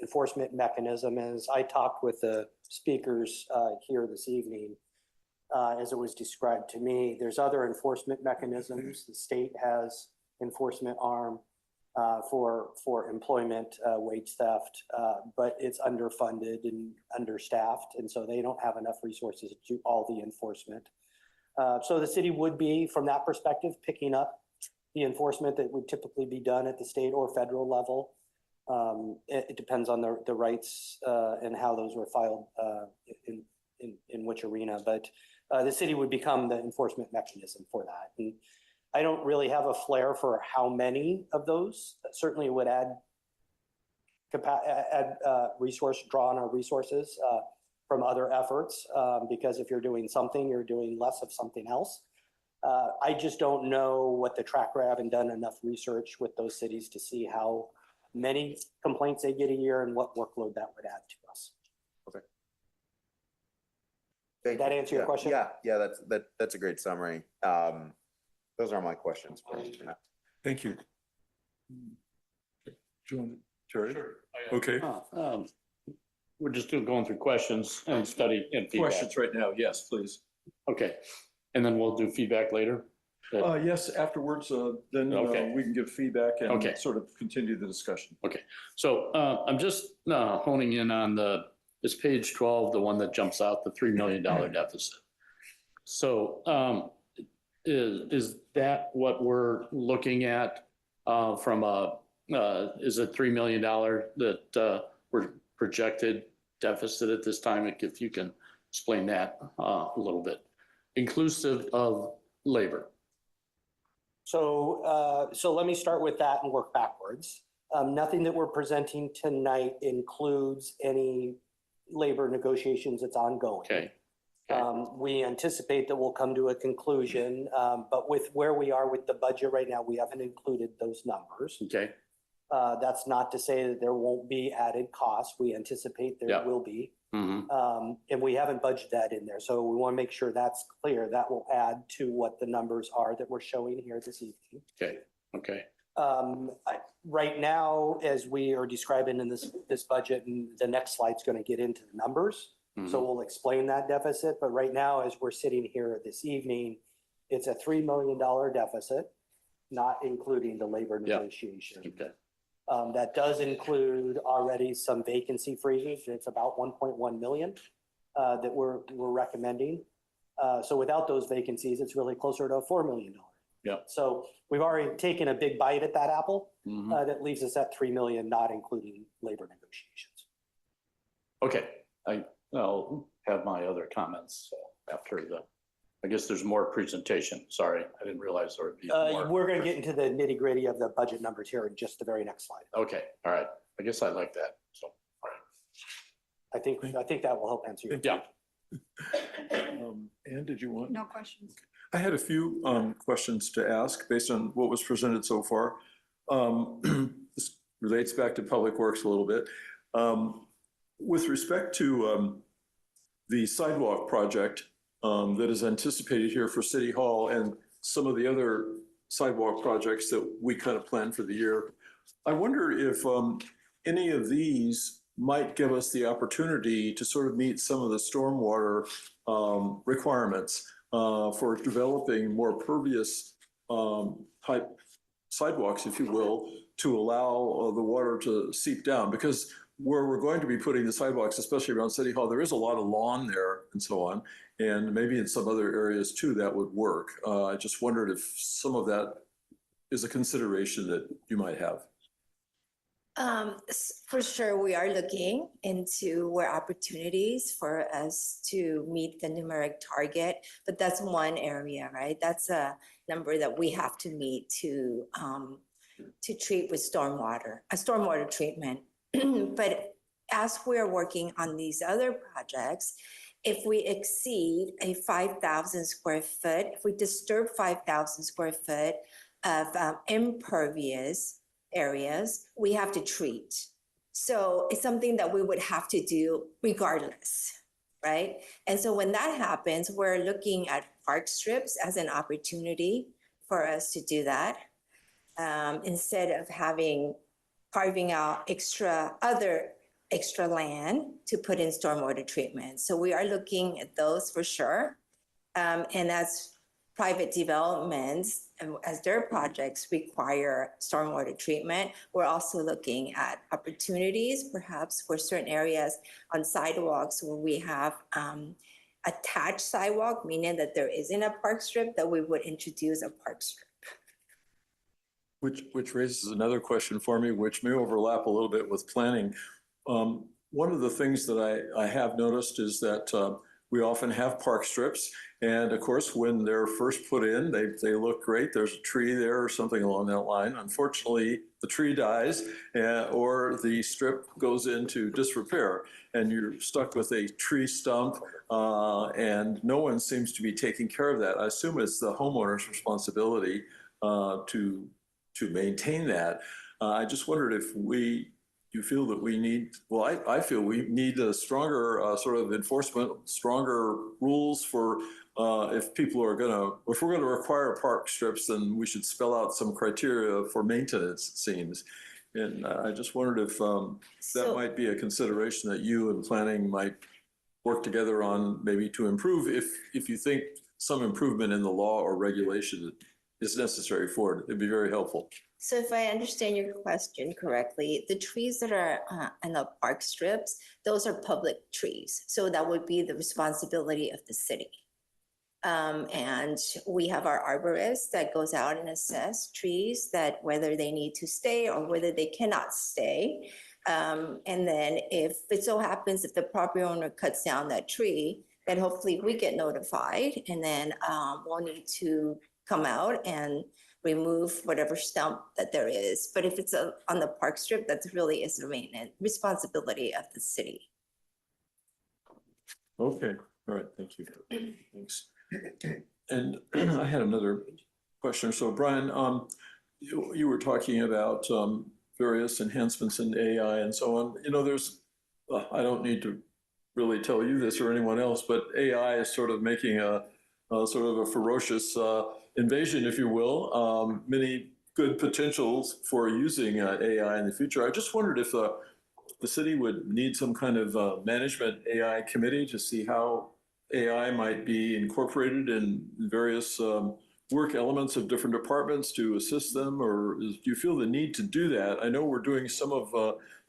enforcement mechanism. As I talked with the speakers here this evening, as it was described to me, there's other enforcement mechanisms. The state has enforcement arm for employment wage theft, but it's underfunded and understaffed, and so they don't have enough resources to do all the enforcement. So the city would be, from that perspective, picking up the enforcement that would typically be done at the state or federal level. It depends on the rights and how those were filed in which arena, but the city would become the enforcement mechanism for that. And I don't really have a flair for how many of those. Certainly it would add draw on our resources from other efforts, because if you're doing something, you're doing less of something else. I just don't know what the track record. I haven't done enough research with those cities to see how many complaints they get a year and what workload that would add to us. Okay. Did that answer your question? Yeah, that's a great summary. Those are my questions. Thank you. Do you want to, Terry? Sure. Okay. We're just going through questions and study and feedback. Questions right now. Yes, please. Okay. And then we'll do feedback later? Yes, afterwards, then Okay. we can give feedback and Okay. sort of continue the discussion. Okay. So I'm just honing in on this page 12, the one that jumps out, the $3 million deficit. So is that what we're looking at from is it $3 million that we're projected deficit at this time? If you can explain that a little bit, inclusive of labor. So let me start with that and work backwards. Nothing that we're presenting tonight includes any labor negotiations that's ongoing. Okay. We anticipate that we'll come to a conclusion, but with where we are with the budget right now, we haven't included those numbers. Okay. That's not to say that there won't be added costs. We anticipate there will be. Mm-hmm. And we haven't budgeted that in there. So we want to make sure that's clear. That will add to what the numbers are that we're showing here this evening. Okay. Okay. Right now, as we are describing in this budget, and the next slide's going to get into the numbers. Mm-hmm. So we'll explain that deficit. But right now, as we're sitting here this evening, it's a $3 million deficit, not including the labor negotiation. Okay. That does include already some vacancy freezes. It's about 1.1 million that we're recommending. So without those vacancies, it's really closer to a $4 million. Yeah. So we've already taken a big bite at that apple. Mm-hmm. That leaves us at 3 million, not including labor negotiations. Okay. I'll have my other comments after I guess there's more presentation. Sorry, I didn't realize there would be more. We're going to get into the nitty gritty of the budget numbers here in just the very next slide. Okay. All right. I guess I like that. So, all right. I think that will help answer your Yeah. Ann, did you want? No questions. I had a few questions to ask based on what was presented so far. This relates back to Public Works a little bit. With respect to the sidewalk project that is anticipated here for City Hall and some of the other sidewalk projects that we kind of plan for the year, I wonder if any of these might give us the opportunity to sort of meet some of the stormwater requirements for developing more pervious type sidewalks, if you will, to allow the water to seep down. Because where we're going to be putting the sidewalks, especially around City Hall, there is a lot of lawn there and so on. And maybe in some other areas too, that would work. I just wondered if some of that is a consideration that you might have. For sure, we are looking into where opportunities for us to meet the numeric target, but that's one area, right? That's a number that we have to meet to treat with stormwater treatment. But as we're working on these other projects, if we exceed a 5,000 square foot, if we disturb 5,000 square foot of impervious areas, we have to treat. So it's something that we would have to do regardless, right? And so when that happens, we're looking at park strips as an opportunity for us to do that. Instead of carving out extra land to put in stormwater treatment. So we are looking at those for sure. And as private developments, as their projects require stormwater treatment, we're also looking at opportunities perhaps for certain areas on sidewalks where we have attached sidewalk, meaning that there isn't a park strip, that we would introduce a park strip. Which raises another question for me, which may overlap a little bit with planning. One of the things that I have noticed is that we often have park strips. And of course, when they're first put in, they look great. There's a tree there or something along that line. Unfortunately, the tree dies or the strip goes into disrepair and you're stuck with a tree stump and no one seems to be taking care of that. I assume it's the homeowner's responsibility to maintain that. I just wondered if you feel that we need, well, I feel we need a stronger sort of enforcement, stronger rules for if we're going to require park strips, then we should spell out some criteria for maintenance, it seems. And I just wondered if that might be a consideration that you and planning might work together on, maybe to improve if you think some improvement in the law or regulation is necessary for it. It'd be very helpful. So if I understand your question correctly, the trees that are on the park strips, those are public trees. So that would be the responsibility of the city. And we have our arborist that goes out and assess trees that whether they need to stay or whether they cannot stay. And then if it so happens if the property owner cuts down that tree, then hopefully we get notified and then we'll need to come out and remove whatever stump that there is. But if it's on the park strip, that's really is the maintenance responsibility of the city. Okay, all right, thank you. Thanks. And I had another question. So Brian, you were talking about various enhancements in AI and so on. You know, I don't need to really tell you this or anyone else, but AI is sort of making a sort of a ferocious invasion, if you will. Many good potentials for using AI in the future. I just wondered if the city would need some kind of management AI committee to see how AI might be incorporated in various work elements of different departments to assist them, or do you feel the need to do that? I know we're doing some of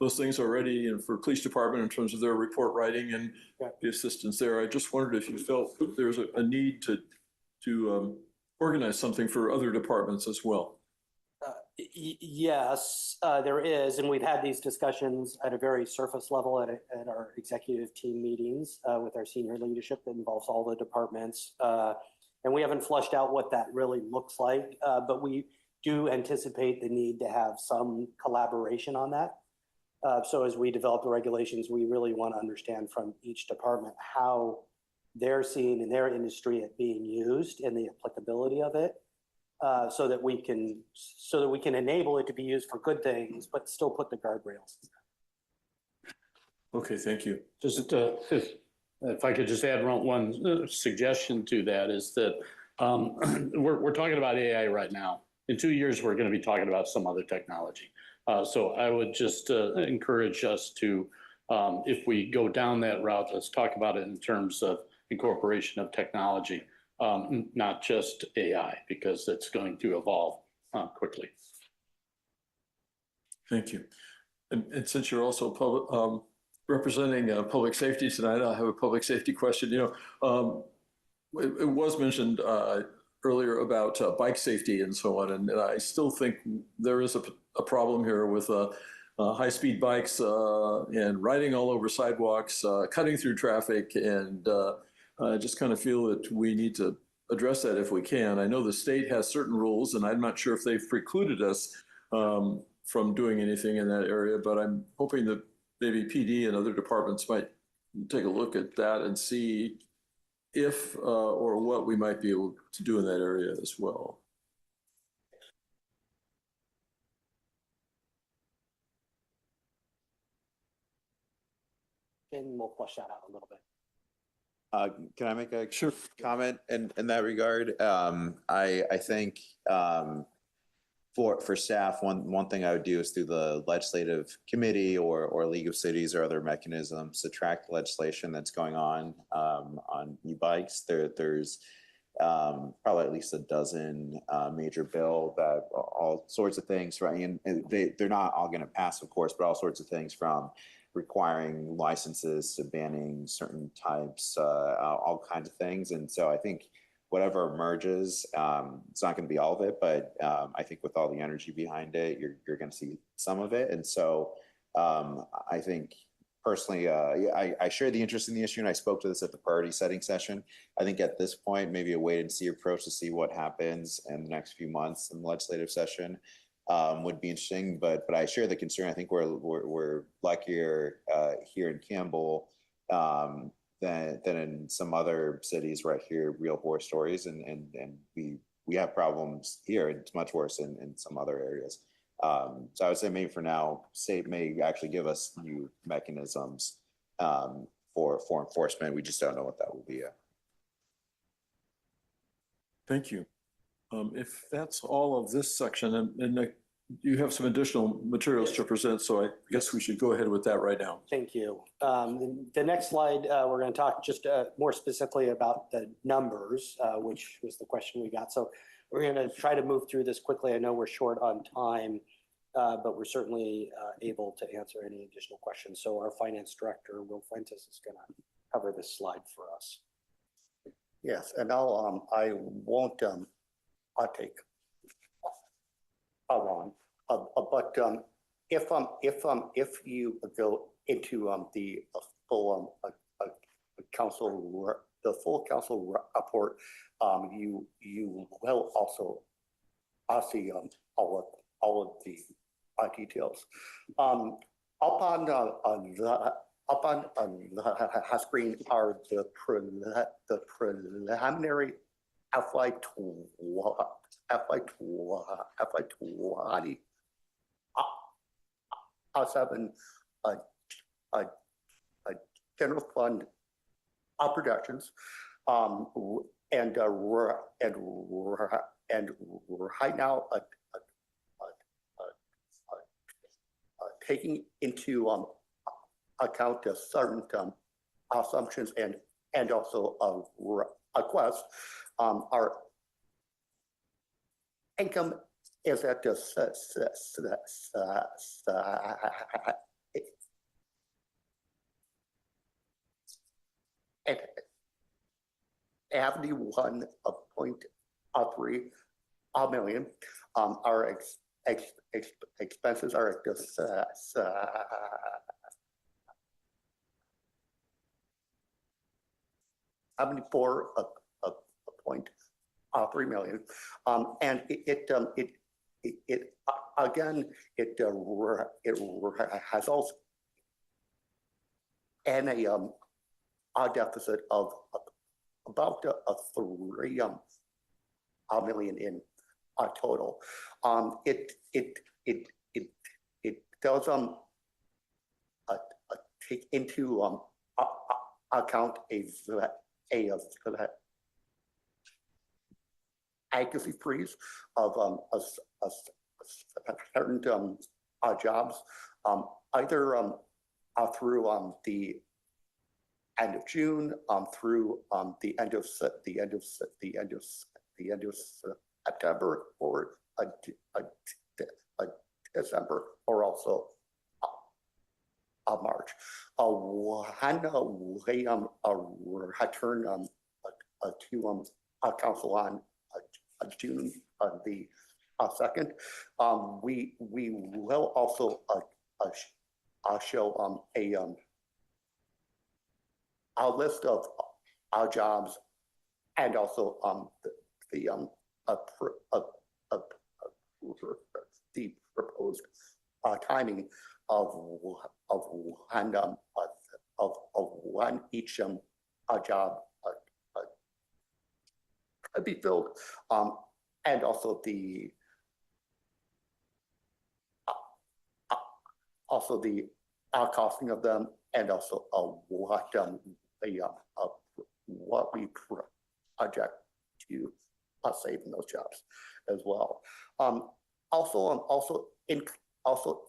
those things already for police department in terms of their report writing and the assistance there. I just wondered if you felt there's a need to organize something for other departments as well. Yes, there is, and we've had these discussions at a very surface level at our executive team meetings with our senior leadership that involves all the departments. And we haven't flushed out what that really looks like, but we do anticipate the need to have some collaboration on that. So as we develop the regulations, we really want to understand from each department how they're seeing in their industry it being used and the applicability of it. So that we can enable it to be used for good things, but still put the guardrails. Okay, thank you. Just if I could just add one suggestion to that is that we're talking about AI right now. In 2 years, we're going to be talking about some other technology. So I would just encourage us to, if we go down that route, let's talk about it in terms of incorporation of technology. Not just AI, because it's going to evolve quickly. Thank you. And since you're also representing public safety tonight, I have a public safety question. You know, it was mentioned earlier about bike safety and so on, and I still think there is a problem here with high-speed bikes and riding all over sidewalks, cutting through traffic, and I just kind of feel that we need to address that if we can. I know the state has certain rules, and I'm not sure if they've precluded us from doing anything in that area, but I'm hoping that maybe PD and other departments might take a look at that and see if or what we might be able to do in that area as well. And we'll flush that out a little bit. Can I make a Sure. comment in that regard? I think for staff, one thing I would do is through the legislative committee or League of Cities or other mechanisms to track the legislation that's going on e-bikes. There's probably at least a dozen major bill that all sorts of things, right? And they're not all going to pass, of course, but all sorts of things from requiring licenses to banning certain types, all kinds of things. And so I think whatever emerges, it's not going to be all of it, but I think with all the energy behind it, you're going to see some of it. And so I think personally, I share the interest in the issue, and I spoke to this at the priority setting session. I think at this point, maybe a wait and see approach to see what happens in the next few months in the legislative session would be interesting. But I share the concern. I think we're luckier here in Campbell than in some other cities where I hear real horror stories, and we have problems here. It's much worse in some other areas. So I would say maybe for now, state may actually give us new mechanisms for enforcement. We just don't know what that will be. Thank you. If that's all of this section, and you have some additional materials to present, so I guess we should go ahead with that right now. Thank you. The next slide, we're going to talk just more specifically about the numbers, which was the question we got. So we're going to try to move through this quickly. I know we're short on time, but we're certainly able to answer any additional questions. So our finance director, Will Fuentes, is going to cover this slide for us. Yes, and I won't, I'll take long. But if you go into the full council, the full council report, you will also see all of the details. Up on the screen are the preliminary FY 20 7 general fund projections, and right now taking into account certain assumptions and also requests, our income is at the 71.3 million. Our expenses are at the 74.3 million, and it again it has also and a deficit of about 3 million in total. It does take into account a accuracy freeze of certain jobs, either through the end of June, through the end of September, or December, or also March. When we return to council on June the 2nd, we will also show a list of jobs, and also the proposed timing of when each job could be filled, and also the costing of them, and also what we project to save in those jobs as well. Also included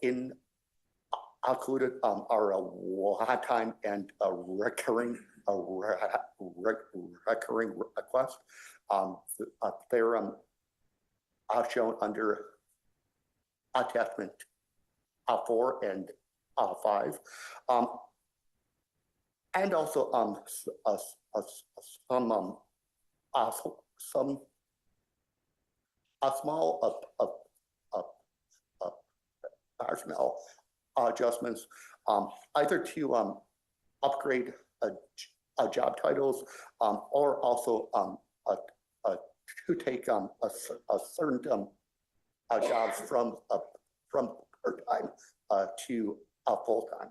are one-time and recurring requests. They're shown under attachment 4 and 5, and also some a small personnel adjustments, either to upgrade job titles, or also to take a certain jobs from part-time to full-time.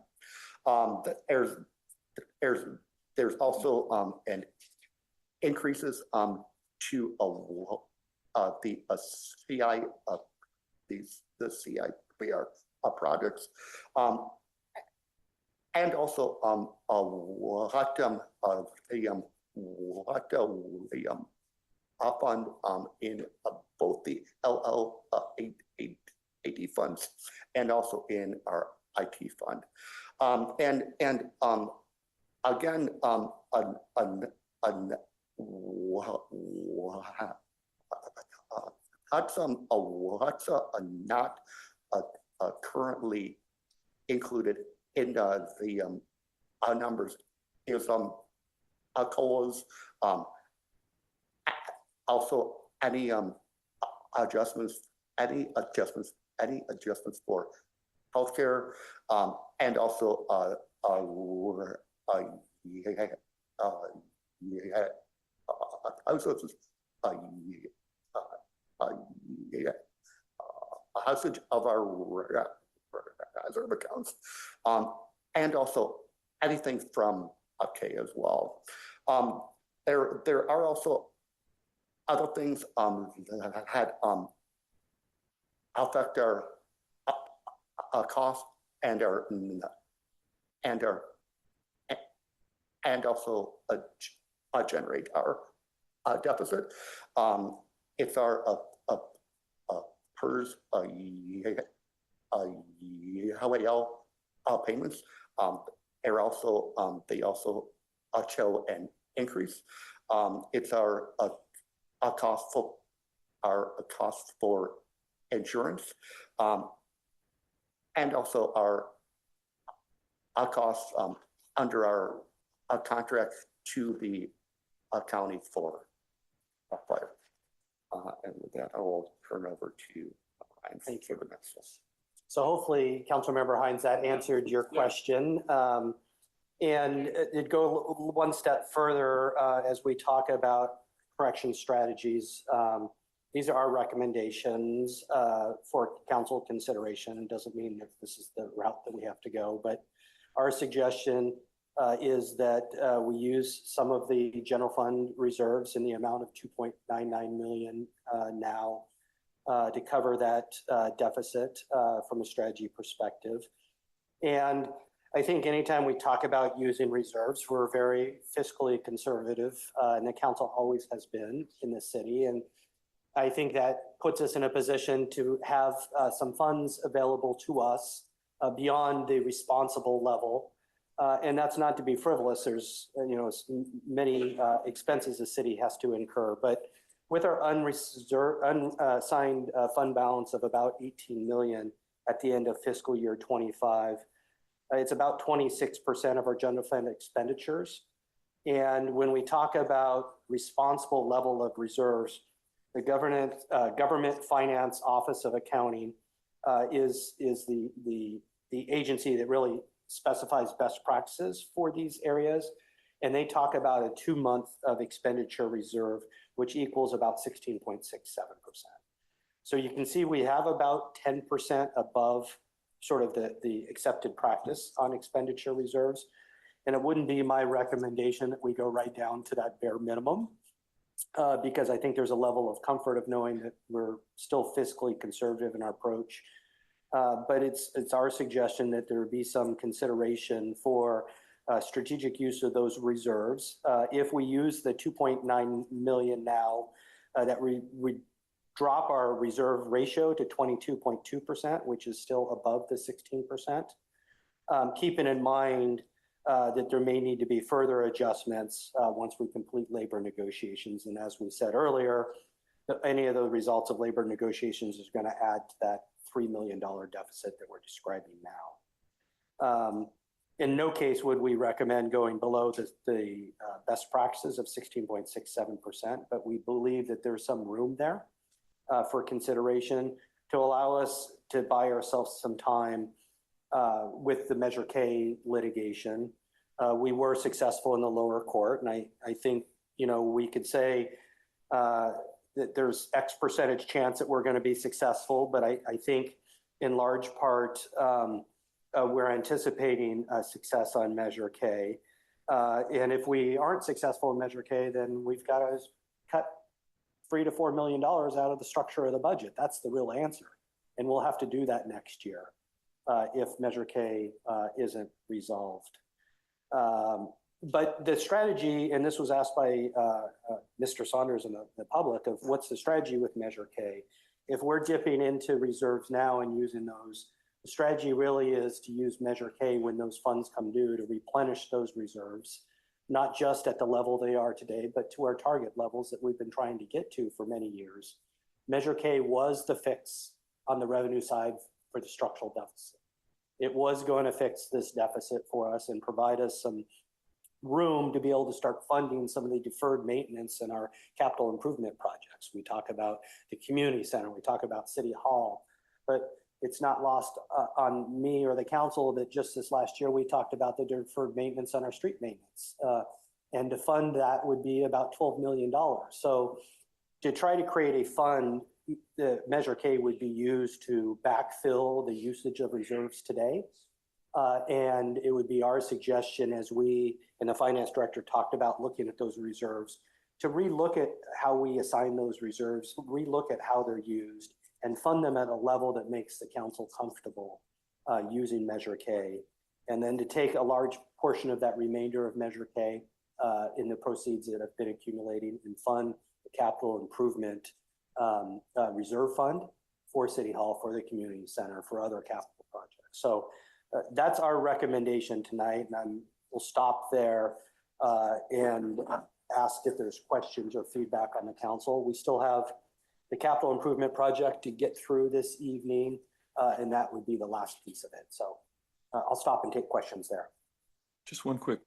There's also an increases to the CI the CIPR projects, and also what fund in both the AD funds and also in our IT fund. And again, what's not currently included in the numbers is COLAs, also any adjustments for healthcare, and also usage of our reserve accounts, and also anything from K as well. There are also other things that had affect our cost and also generate our deficit. It's our PERS HAL payments. They also show an increase. It's our cost for insurance, and also our costs under our contract to the county for fire. And with that, I will turn over to Ryan. Thank you. For the next one. So hopefully, Councilmember Hines, that answered your question. And it go one step further as we talk about correction strategies. These are our recommendations for council consideration. It doesn't mean that this is the route that we have to go, but our suggestion is that we use some of the general fund reserves in the amount of 2.99 million now to cover that deficit from a strategy perspective. And I think anytime we talk about using reserves, we're very fiscally conservative, and the council always has been in the city. And I think that puts us in a position to have some funds available to us beyond the responsible level. And that's not to be frivolous. There's many expenses the city has to incur, but with our unassigned fund balance of about 18 million at the end of fiscal year 25, it's about 26% of our general fund expenditures. And when we talk about responsible level of reserves, the Government Finance Office of Accounting is the agency that really specifies best practices for these areas. And they talk about a 2-month of expenditure reserve, which equals about 16.67%. So you can see we have about 10% above sort of the accepted practice on expenditure reserves. And it wouldn't be my recommendation that we go right down to that bare minimum, because I think there's a level of comfort of knowing that we're still fiscally conservative in our approach. But it's our suggestion that there be some consideration for strategic use of those reserves. If we use the 2.9 million now, that we drop our reserve ratio to 22.2%, which is still above the 16%. Keeping in mind that there may need to be further adjustments once we complete labor negotiations. And as we said earlier, any of the results of labor negotiations is going to add to that $3 million deficit that we're describing now. In no case would we recommend going below the best practices of 16.67%, but we believe that there's some room there for consideration to allow us to buy ourselves some time with the Measure K litigation. We were successful in the lower court, and I think, we could say that there's X percentage chance that we're going to be successful, but I think in large part, we're anticipating success on Measure K. And if we aren't successful in Measure K, then we've got to cut $3 to $4 million out of the structure of the budget. That's the real answer. And we'll have to do that next year if Measure K isn't resolved. But the strategy, and this was asked by Mr. Saunders and the public, of what's the strategy with Measure K? If we're dipping into reserves now and using those, the strategy really is to use Measure K when those funds come due to replenish those reserves, not just at the level they are today, but to our target levels that we've been trying to get to for many years. Measure K was the fix on the revenue side for the structural deficit. It was going to fix this deficit for us and provide us some room to be able to start funding some of the deferred maintenance in our capital improvement projects. We talk about the community center, we talk about City Hall, but it's not lost on me or the council that just this last year we talked about the deferred maintenance on our street maintenance. And to fund that would be about $12 million. So to try to create a fund, the Measure K would be used to backfill the usage of reserves today. And it would be our suggestion, as we and the finance director talked about looking at those reserves, to relook at how we assign those reserves, relook at how they're used, and fund them at a level that makes the council comfortable using Measure K. And then to take a large portion of that remainder of Measure K in the proceeds that have been accumulating and fund the capital improvement reserve fund for City Hall, for the community center, for other capital projects. So that's our recommendation tonight, and we'll stop there and ask if there's questions or feedback on the council. We still have the capital improvement project to get through this evening, and that would be the last piece of it. So I'll stop and take questions there. Just one quick.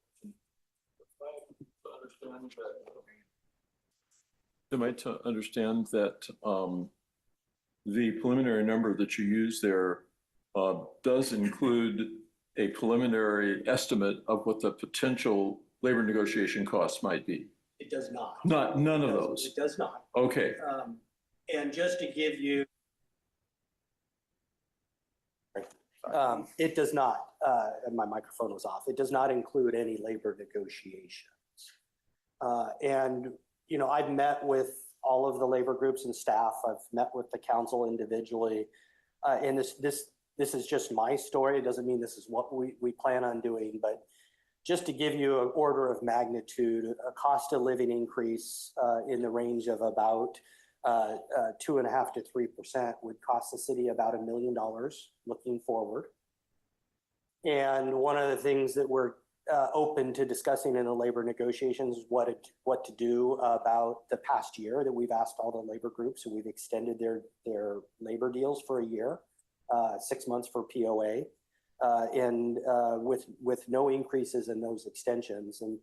Am I to understand that the preliminary number that you use there does include a preliminary estimate of what the potential labor negotiation costs might be? It does not. None of those? It does not. Okay. And just to give you, it does not, and my microphone was off, it does not include any labor negotiations. And, I've met with all of the labor groups and staff. I've met with the council individually. And this is just my story. It doesn't mean this is what we plan on doing, but just to give you an order of magnitude, a cost of living increase in the range of about 2.5% to 3% would cost the city about $1 million looking forward. And one of the things that we're open to discussing in the labor negotiations is what to do about the past year that we've asked all the labor groups, and we've extended their labor deals for a year, 6 months for POA, and with no increases in those extensions. And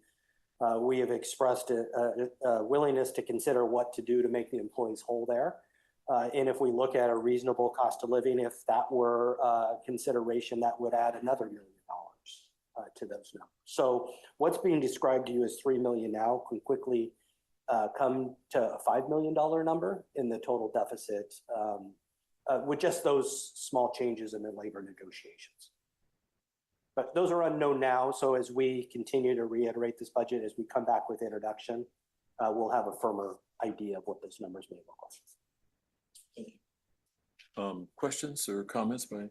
we have expressed a willingness to consider what to do to make the employees whole there. And if we look at a reasonable cost of living, if that were consideration, that would add another $1 million to those numbers. So what's being described to you as $3 million now can quickly come to a $5 million number in the total deficit with just those small changes in the labor negotiations. But those are unknown now. So as we continue to reiterate this budget, as we come back with introduction, we'll have a firmer idea of what those numbers may look like. Questions or comments by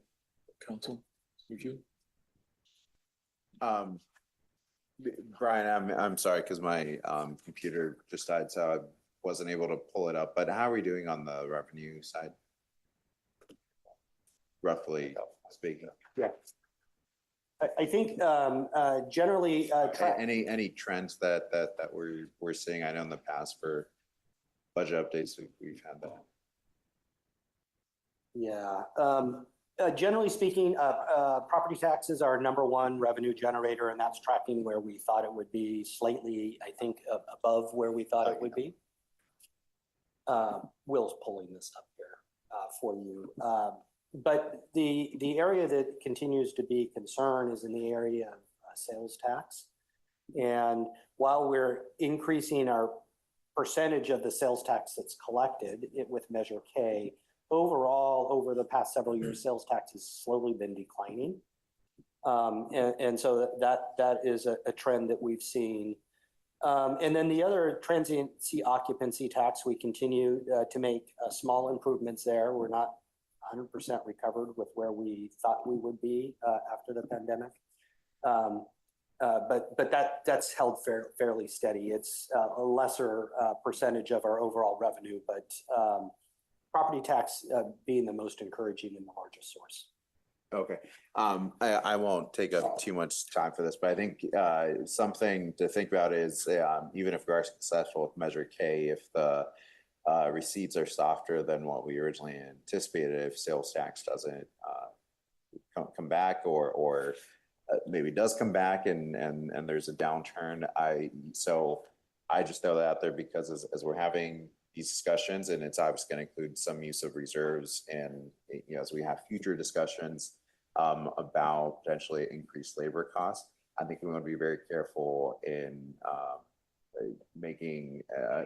council? Review? Brian, I'm sorry, because my computer just died, so I wasn't able to pull it up, but how are we doing on the revenue side? Roughly speaking. Yeah. I think generally. Any trends that we're seeing? I know in the past for budget updates, we've had that. Yeah. Generally speaking, property taxes are number one revenue generator, and that's tracking where we thought it would be, slightly, I think, above where we thought it would be. Will's pulling this up here for you. But the area that continues to be concerned is in the area of sales tax. And while we're increasing our percentage of the sales tax that's collected with Measure K, overall, over the past several years, sales tax has slowly been declining. And so that is a trend that we've seen. And then the other transiency occupancy tax, we continue to make small improvements there. We're not 100% recovered with where we thought we would be after the pandemic. But that's held fairly steady. It's a lesser percentage of our overall revenue, but property tax being the most encouraging and the largest source. Okay. I won't take up too much time for this, but I think something to think about is even if we are successful with Measure K, if the receipts are softer than what we originally anticipated, if sales tax doesn't come back or maybe does come back and there's a downturn. So I just throw that out there because as we're having these discussions, and it's obviously going to include some use of reserves, and as we have future discussions about potentially increased labor costs, I think we want to be very careful in making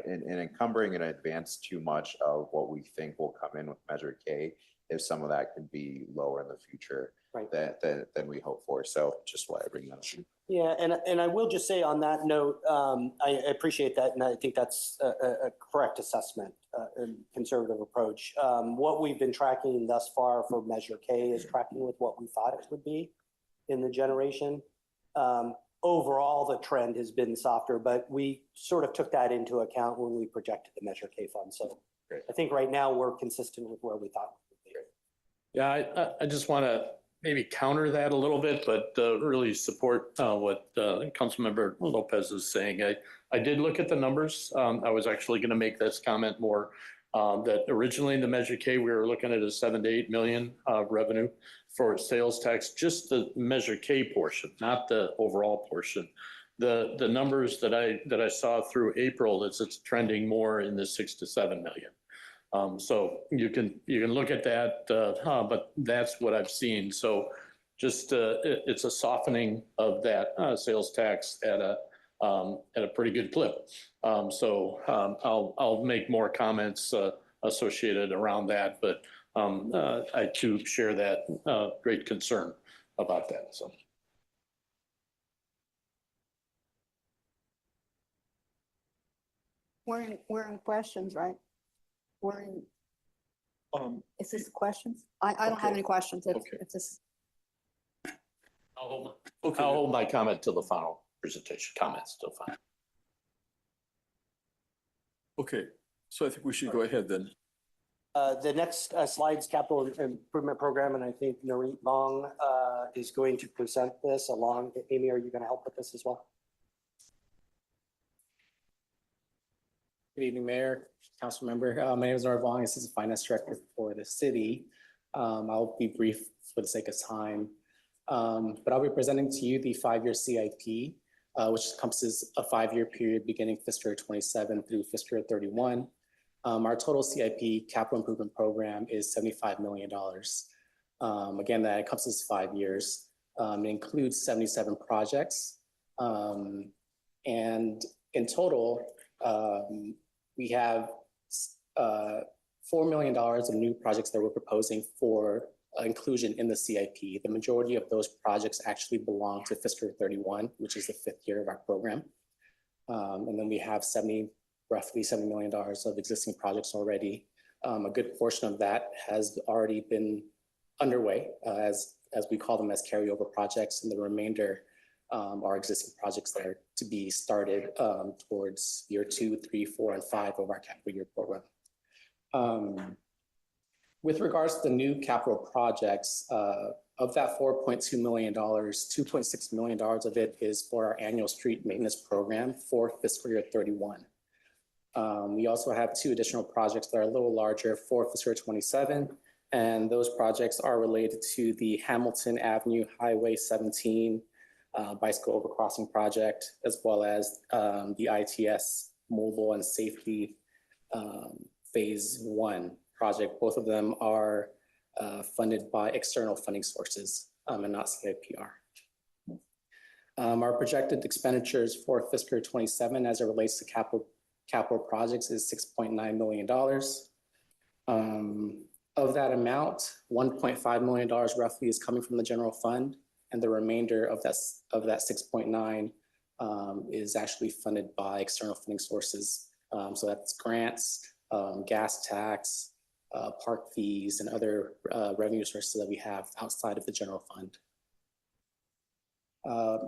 and encumbering in advance too much of what we think will come in with Measure K, if some of that could be lower in the future than we hope for. So just why I bring that up. Yeah, and I will just say on that note, I appreciate that, and I think that's a correct assessment and conservative approach. What we've been tracking thus far for Measure K is tracking with what we thought it would be in the generation. Overall, the trend has been softer, but we sort of took that into account when we projected the Measure K fund. So I think right now we're consistent with where we thought we would be. Yeah, I just want to maybe counter that a little bit, but really support what Councilmember Lopez is saying. I did look at the numbers. I was actually going to make this comment more that originally in the Measure K, we were looking at a 7 to 8 million revenue for sales tax, just the Measure K portion, not the overall portion. The numbers that I saw through April, it's trending more in the 6 to 7 million. So you can look at that, but that's what I've seen. So just it's a softening of that sales tax at a pretty good clip. So I'll make more comments associated around that, but I too share that great concern about that. So. We're in questions, right? We're in. Is this questions? I don't have any questions. If this. I'll hold my comment till the final presentation, comments till final. Okay, so I think we should go ahead then. The next slide's capital improvement program, and I think Narit Bong is going to present this along. Amy, are you going to help with this as well? Good evening, Mayor, Council Member. My name is Narit Bong. This is the Finance Director for the city. I'll be brief for the sake of time, but I'll be presenting to you the 5-year CIP, which encompasses a 5-year period beginning fiscal year 27 through fiscal year 31. Our total CIP capital improvement program is $75 million. Again, that encompasses 5 years. It includes 77 projects. And in total, we have $4 million of new projects that we're proposing for inclusion in the CIP. The majority of those projects actually belong to fiscal year 31, which is the 5th year of our program. And then we have roughly $70 million of existing projects already. A good portion of that has already been underway, as we call them, as carryover projects, and the remainder are existing projects that are to be started towards year 2, 3, 4, and 5 of our capital year program. With regards to the new capital projects, of that $4.2 million, $2.6 million of it is for our annual street maintenance program for fiscal year 31. We also have 2 additional projects that are a little larger for fiscal year 27. And those projects are related to the Hamilton Avenue Highway 17 bicycle overcrossing project, as well as the ITS Mobile and Safety Phase 1 project. Both of them are funded by external funding sources and not CIPR. Our projected expenditures for fiscal 27 as it relates to capital projects is $6.9 million. Of that amount, $1.5 million roughly is coming from the general fund, and the remainder of that 6.9 is actually funded by external funding sources. So that's grants, gas tax, park fees, and other revenue sources that we have outside of the general fund.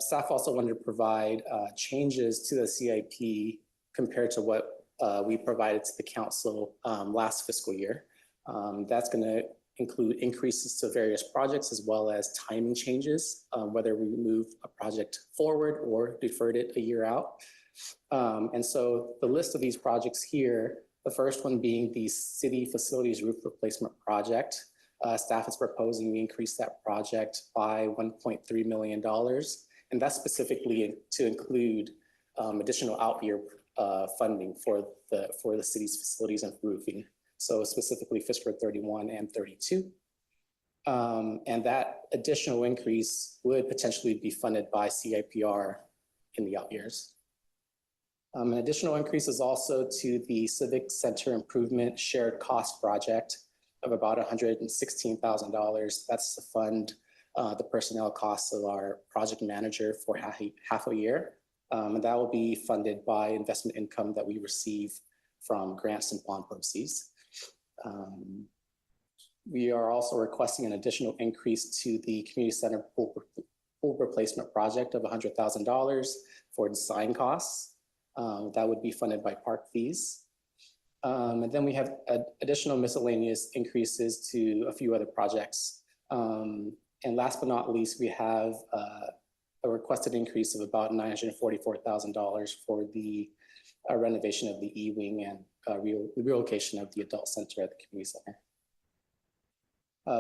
Staff also wanted to provide changes to the CIP compared to what we provided to the council last fiscal year. That's going to include increases to various projects as well as timing changes, whether we move a project forward or deferred it a year out. And so the list of these projects here, the first one being the city facilities roof replacement project. Staff is proposing we increase that project by $1.3 million. And that's specifically to include additional out-year funding for the city's facilities and roofing. So specifically fiscal 31 and 32. And that additional increase would potentially be funded by CIPR in the out years. An additional increase is also to the Civic Center Improvement Shared Cost Project of about $116,000. That's to fund the personnel costs of our project manager for half a year. And that will be funded by investment income that we receive from grants and bond proceeds. We are also requesting an additional increase to the community center pool replacement project of $100,000 for design costs. That would be funded by park fees. And then we have additional miscellaneous increases to a few other projects. And last but not least, we have a requested increase of about $944,000 for the renovation of the E-wing and relocation of the adult center at the community center.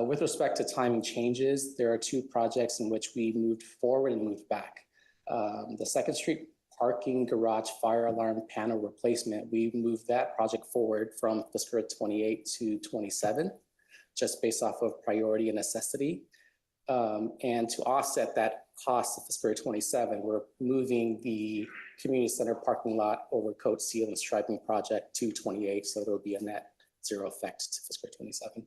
With respect to timing changes, there are two projects in which we moved forward and moved back. The 2nd Street parking garage fire alarm panel replacement, we moved that project forward from fiscal 28 to 27, just based off of priority and necessity. And to offset that cost of fiscal 27, we're moving the community center parking lot overcoat seal and striping project to 28, so there will be a net zero effect to fiscal 27.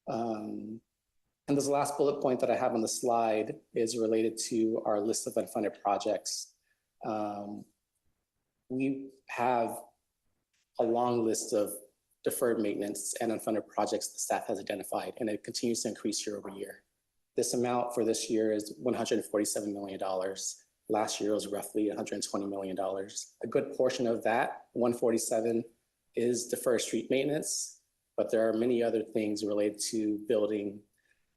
And this last bullet point that I have on the slide is related to our list of unfunded projects. We have a long list of deferred maintenance and unfunded projects the staff has identified, and it continues to increase year over year. This amount for this year is $147 million. Last year was roughly $120 million. A good portion of that, 147, is deferred street maintenance, but there are many other things related to building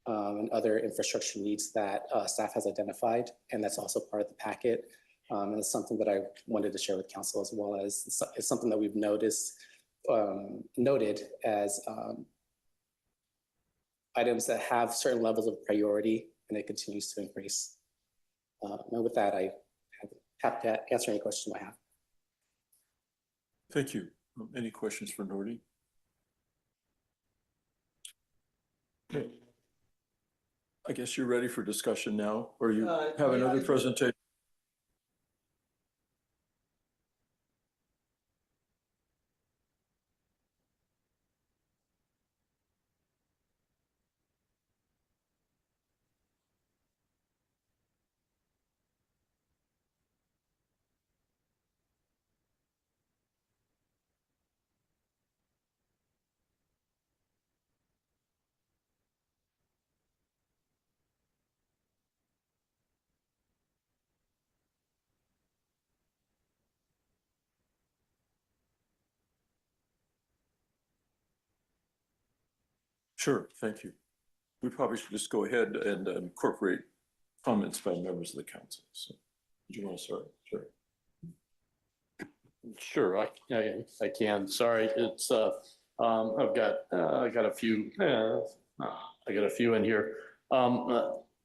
and other infrastructure needs that staff has identified, and that's also part of the packet. And it's something that I wanted to share with council, as well as it's something that we've noted as items that have certain levels of priority, and it continues to increase. And with that, I have to answer any questions I have. Thank you. Any questions for Nordy? I guess you're ready for discussion now, or you have another presentation? Sure, thank you. We probably should just go ahead and incorporate comments by members of the council. So, do you want to start? Sure. Sure, I can. Sorry, it's I got a few, I got a few in here.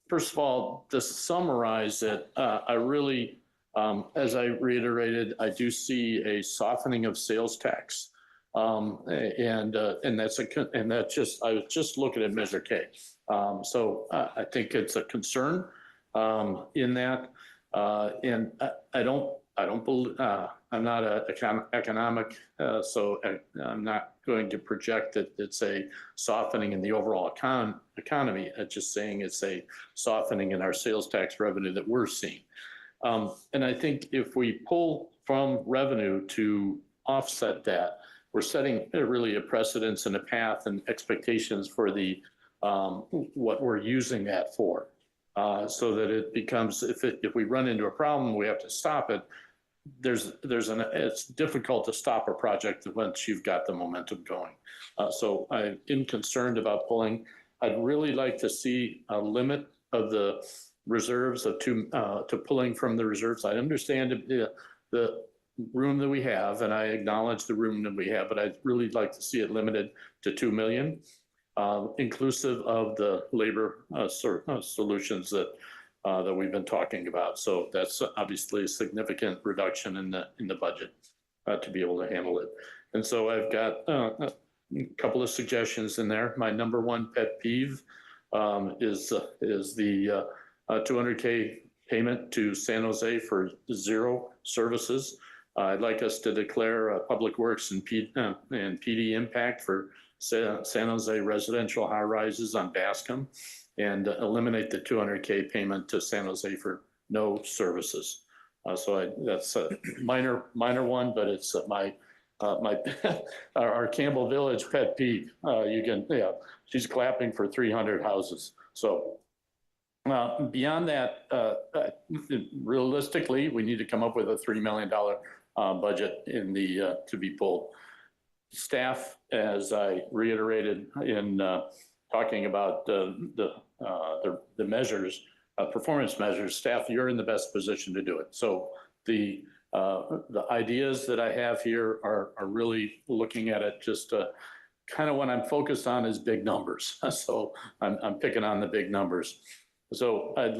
First of all, to summarize it, I really, as I reiterated, I do see a softening of sales tax. And that's just, I was just looking at Measure K. So I think it's a concern in that. And I don't believe, I'm not an economic, so I'm not going to project that it's a softening in the overall economy. I'm just saying it's a softening in our sales tax revenue that we're seeing. And I think if we pull from revenue to offset that, we're setting really a precedence and a path and expectations for the what we're using that for. So that it becomes, if we run into a problem, we have to stop it. It's difficult to stop a project once you've got the momentum going. So I'm concerned about pulling. I'd really like to see a limit of the reserves to pulling from the reserves. I understand the room that we have, and I acknowledge the room that we have, but I'd really like to see it limited to 2 million, inclusive of the labor solutions that we've been talking about. So that's obviously a significant reduction in the budget to be able to handle it. And so I've got a couple of suggestions in there. My number one pet peeve is the 200K payment to San Jose for 0 services. I'd like us to declare public works and PD impact for San Jose residential high rises on Bascom, and eliminate the 200K payment to San Jose for no services. So that's a minor one, but it's our Campbell Village pet peeve. She's clapping for 300 houses. So beyond that, realistically, we need to come up with a $3 million budget to be pulled. Staff, as I reiterated in talking about the measures, performance measures, staff, you're in the best position to do it. So the ideas that I have here are really looking at it just kind of what I'm focused on is big numbers. So I'm picking on the big numbers. So I'd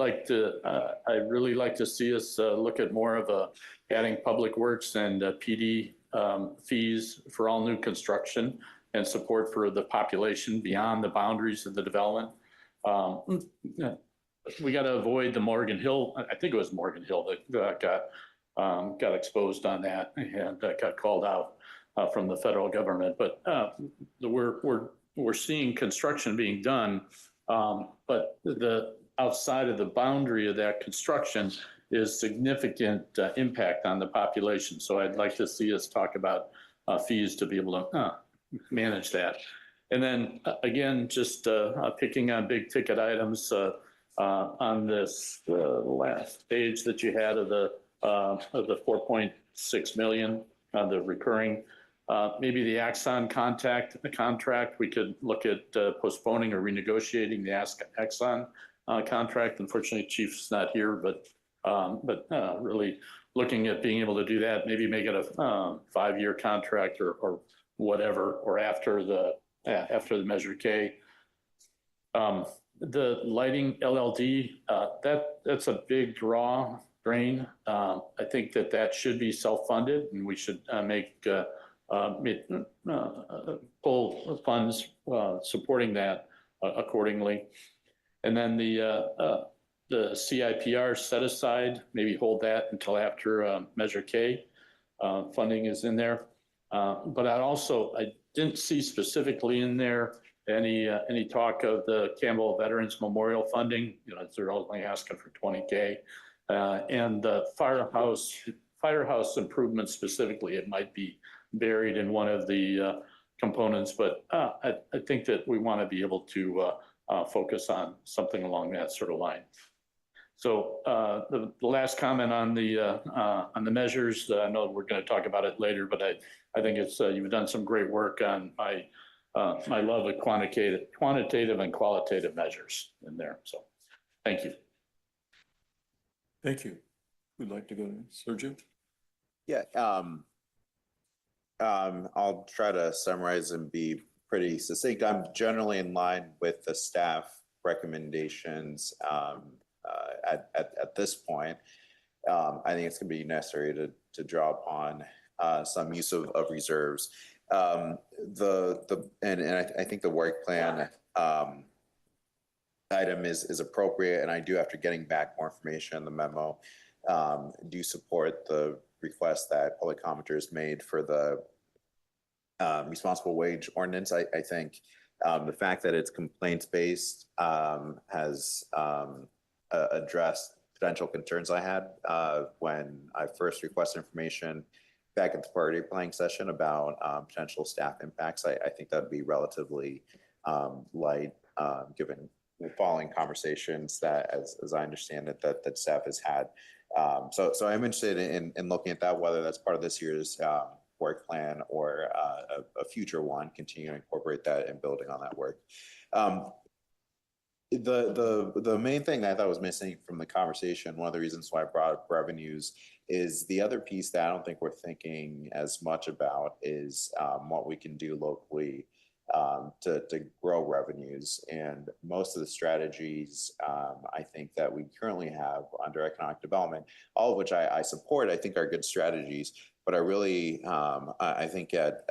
really like to see us look at more of adding public works and PD fees for all new construction and support for the population beyond the boundaries of the development. We got to avoid the Morgan Hill. I think it was Morgan Hill that got exposed on that and got called out from the federal government. But we're seeing construction being done, but the outside of the boundary of that construction is significant impact on the population. So I'd like to see us talk about fees to be able to manage that. And then again, just picking on big ticket items on this last page that you had of the 4.6 million on the recurring, maybe the Axon contract, we could look at postponing or renegotiating the Axon contract. Unfortunately, Chief's not here, but really looking at being able to do that, maybe make it a 5-year contract or whatever, or after the Measure K. The lighting LLD, that's a big drain. I think that should be self-funded, and we should pull funds supporting that accordingly. And then the CIPR set aside, maybe hold that until after Measure K funding is in there. But I didn't see specifically in there any talk of the Campbell Veterans Memorial funding. They're only asking for 20K. And the firehouse improvements specifically, it might be buried in one of the components, but I think that we want to be able to focus on something along that sort of line. So the last comment on the measures, I know we're going to talk about it later, but I think you've done some great work on my love of quantitative and qualitative measures in there. So thank you. Thank you. Who'd like to go to Sergio? Yeah. I'll try to summarize and be pretty succinct. I'm generally in line with the staff recommendations at this point. I think it's going to be necessary to draw upon some use of reserves. I think the work plan item is appropriate, and I do, after getting back more information in the memo, do support the request that public commenters made for the responsible wage ordinance. I think the fact that it's complaints-based has addressed potential concerns I had when I first requested information back at the priority planning session about potential staff impacts. I think that'd be relatively light, given the following conversations that, as I understand it, that staff has had. So I'm interested in looking at that, whether that's part of this year's work plan or a future one, continue to incorporate that and building on that work. The main thing that I thought was missing from the conversation, one of the reasons why I brought up revenues, is the other piece that I don't think we're thinking as much about is what we can do locally to grow revenues. And most of the strategies I think that we currently have under economic development, all of which I support, I think are good strategies, but are really, I think, at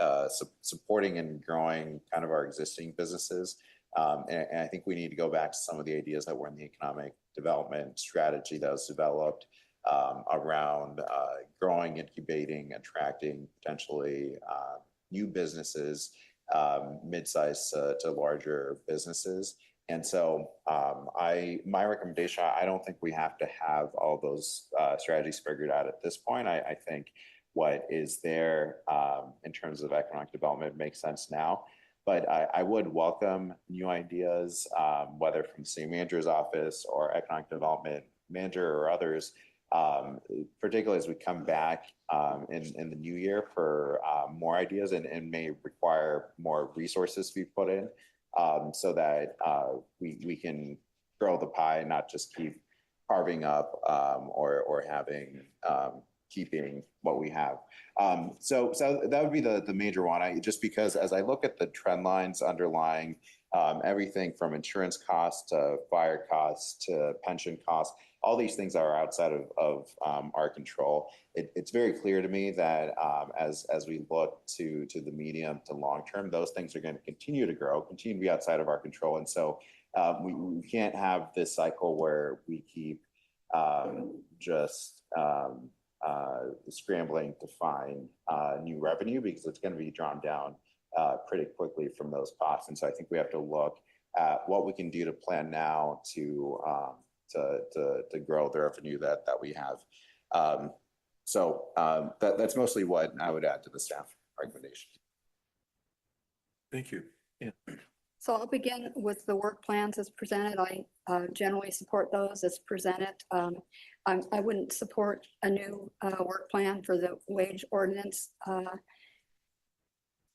supporting and growing kind of our existing businesses. And I think we need to go back to some of the ideas that were in the economic development strategy that was developed around growing, incubating, attracting potentially new businesses, mid-sized to larger businesses. And so my recommendation, I don't think we have to have all those strategies figured out at this point. I think what is there in terms of economic development makes sense now. But I would welcome new ideas, whether from the city manager's office or economic development manager or others, particularly as we come back in the new year for more ideas and may require more resources to be put in so that we can grow the pie and not just keep carving up or having keeping what we have. So that would be the major one. Just because as I look at the trend lines underlying everything from insurance costs to fire costs to pension costs, all these things are outside of our control. It's very clear to me that as we look to the medium to long term, those things are going to continue to grow, continue to be outside of our control. And so we can't have this cycle where we keep just scrambling to find new revenue, because it's going to be drawn down pretty quickly from those costs. And so I think we have to look at what we can do to plan now to grow the revenue that we have. So that's mostly what I would add to the staff recommendation. Thank you. Yeah. So I'll begin with the work plans as presented. I generally support those as presented. I wouldn't support a new work plan for the wage ordinance,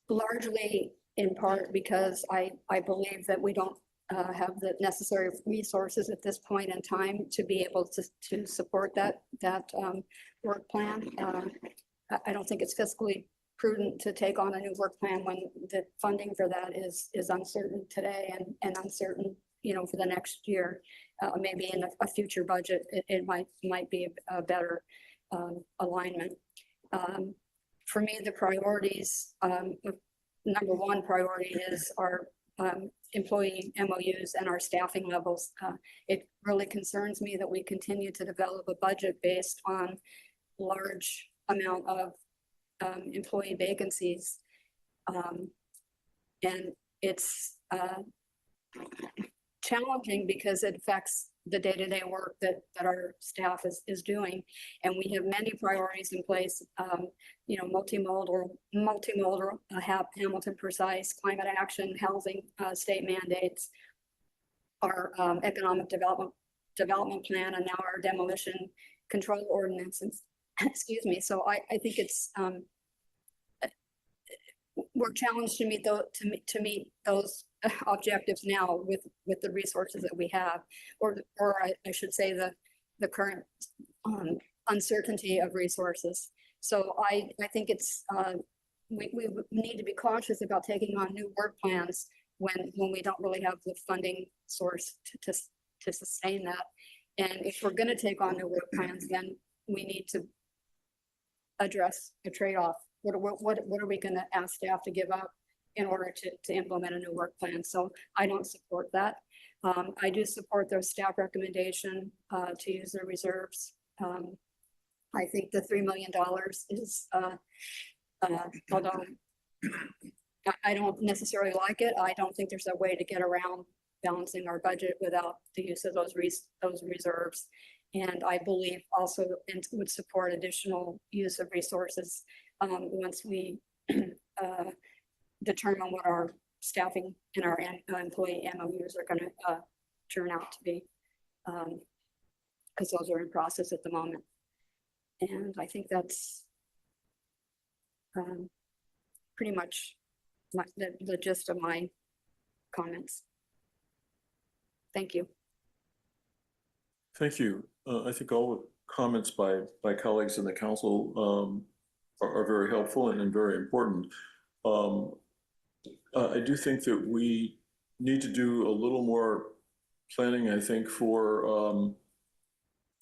largely in part because I believe that we don't have the necessary resources at this point in time to be able to support that work plan. I don't think it's fiscally prudent to take on a new work plan when the funding for that is uncertain today and uncertain, for the next year. Maybe in a future budget, it might be a better alignment. For me, the priorities, number one priority is our employee MOUs and our staffing levels. It really concerns me that we continue to develop a budget based on large amount of employee vacancies. And it's challenging because it affects the day-to-day work that our staff is doing. And we have many priorities in place, multimodal, Hamilton Precise, climate action, housing, state mandates, our economic development plan, and now our demolition control ordinances. Excuse me. So I think it's we're challenged to meet those objectives now with the resources that we have, or I should say the current uncertainty of resources. So I think it's we need to be cautious about taking on new work plans when we don't really have the funding source to sustain that. And if we're gonna take on new work plans, then we need to address a trade-off. What are we gonna ask staff to give up in order to implement a new work plan? So I don't support that. I do support their staff recommendation to use their reserves. I think the $3 million is, although I don't necessarily like it, I don't think there's a way to get around balancing our budget without the use of those reserves. And I believe also it would support additional use of resources once we determine what our staffing and our employee MOUs are going to turn out to be, because those are in process at the moment. And I think that's pretty much the gist of my comments. Thank you. Thank you. I think all the comments by colleagues in the council are very helpful and very important. I do think that we need to do a little more planning, I think, for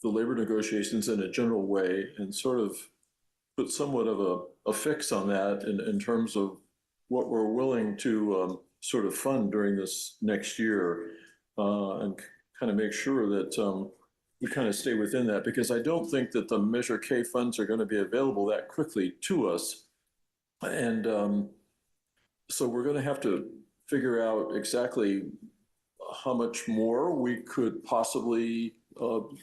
the labor negotiations in a general way, and sort of put somewhat of a fix on that in terms of what we're willing to sort of fund during this next year, and kind of make sure that we kind of stay within that, because I don't think that the Measure K funds are going to be available that quickly to us. And so we're going to have to figure out exactly how much more we could possibly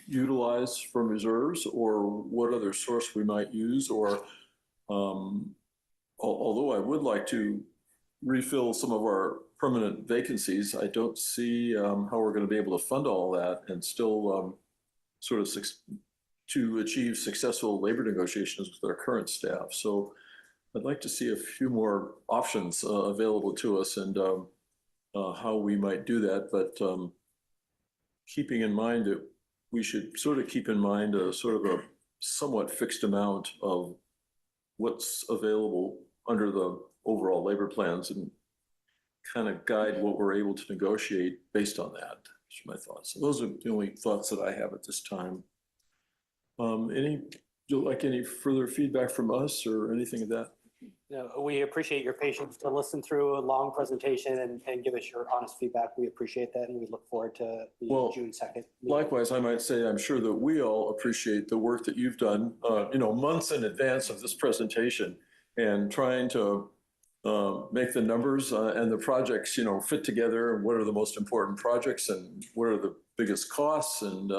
utilize from reserves, or what other source we might use, or although I would like to refill some of our permanent vacancies, I don't see how we're going to be able to fund all that and still sort of to achieve successful labor negotiations with our current staff. So I'd like to see a few more options available to us, and how we might do that. But keeping in mind that we should sort of keep in mind a sort of a somewhat fixed amount of what's available under the overall labor plans, and kind of guide what we're able to negotiate based on that. Those are my thoughts. So those are the only thoughts that I have at this time. Do you like any further feedback from us or anything of that? No, we appreciate your patience to listen through a long presentation and give us your honest feedback. We appreciate that, and we look forward to the June 2nd. Likewise, I might say I'm sure that we all appreciate the work that you've done, months in advance of this presentation, and trying to make the numbers and the projects, fit together. What are the most important projects, and what are the biggest costs, and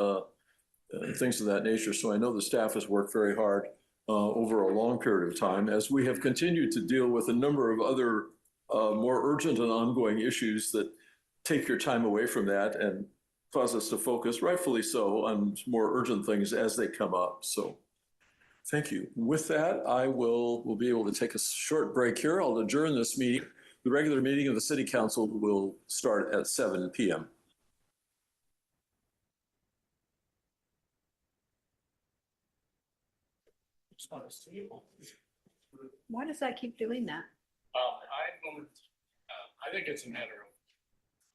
things of that nature. So I know the staff has worked very hard over a long period of time, as we have continued to deal with a number of other more urgent and ongoing issues that take your time away from that and cause us to focus, rightfully so, on more urgent things as they come up. So thank you. With that, we'll be able to take a short break here. I'll adjourn this meeting. The regular meeting of the City Council will start at 7 p.m. Why does that keep doing that? I think it's a matter of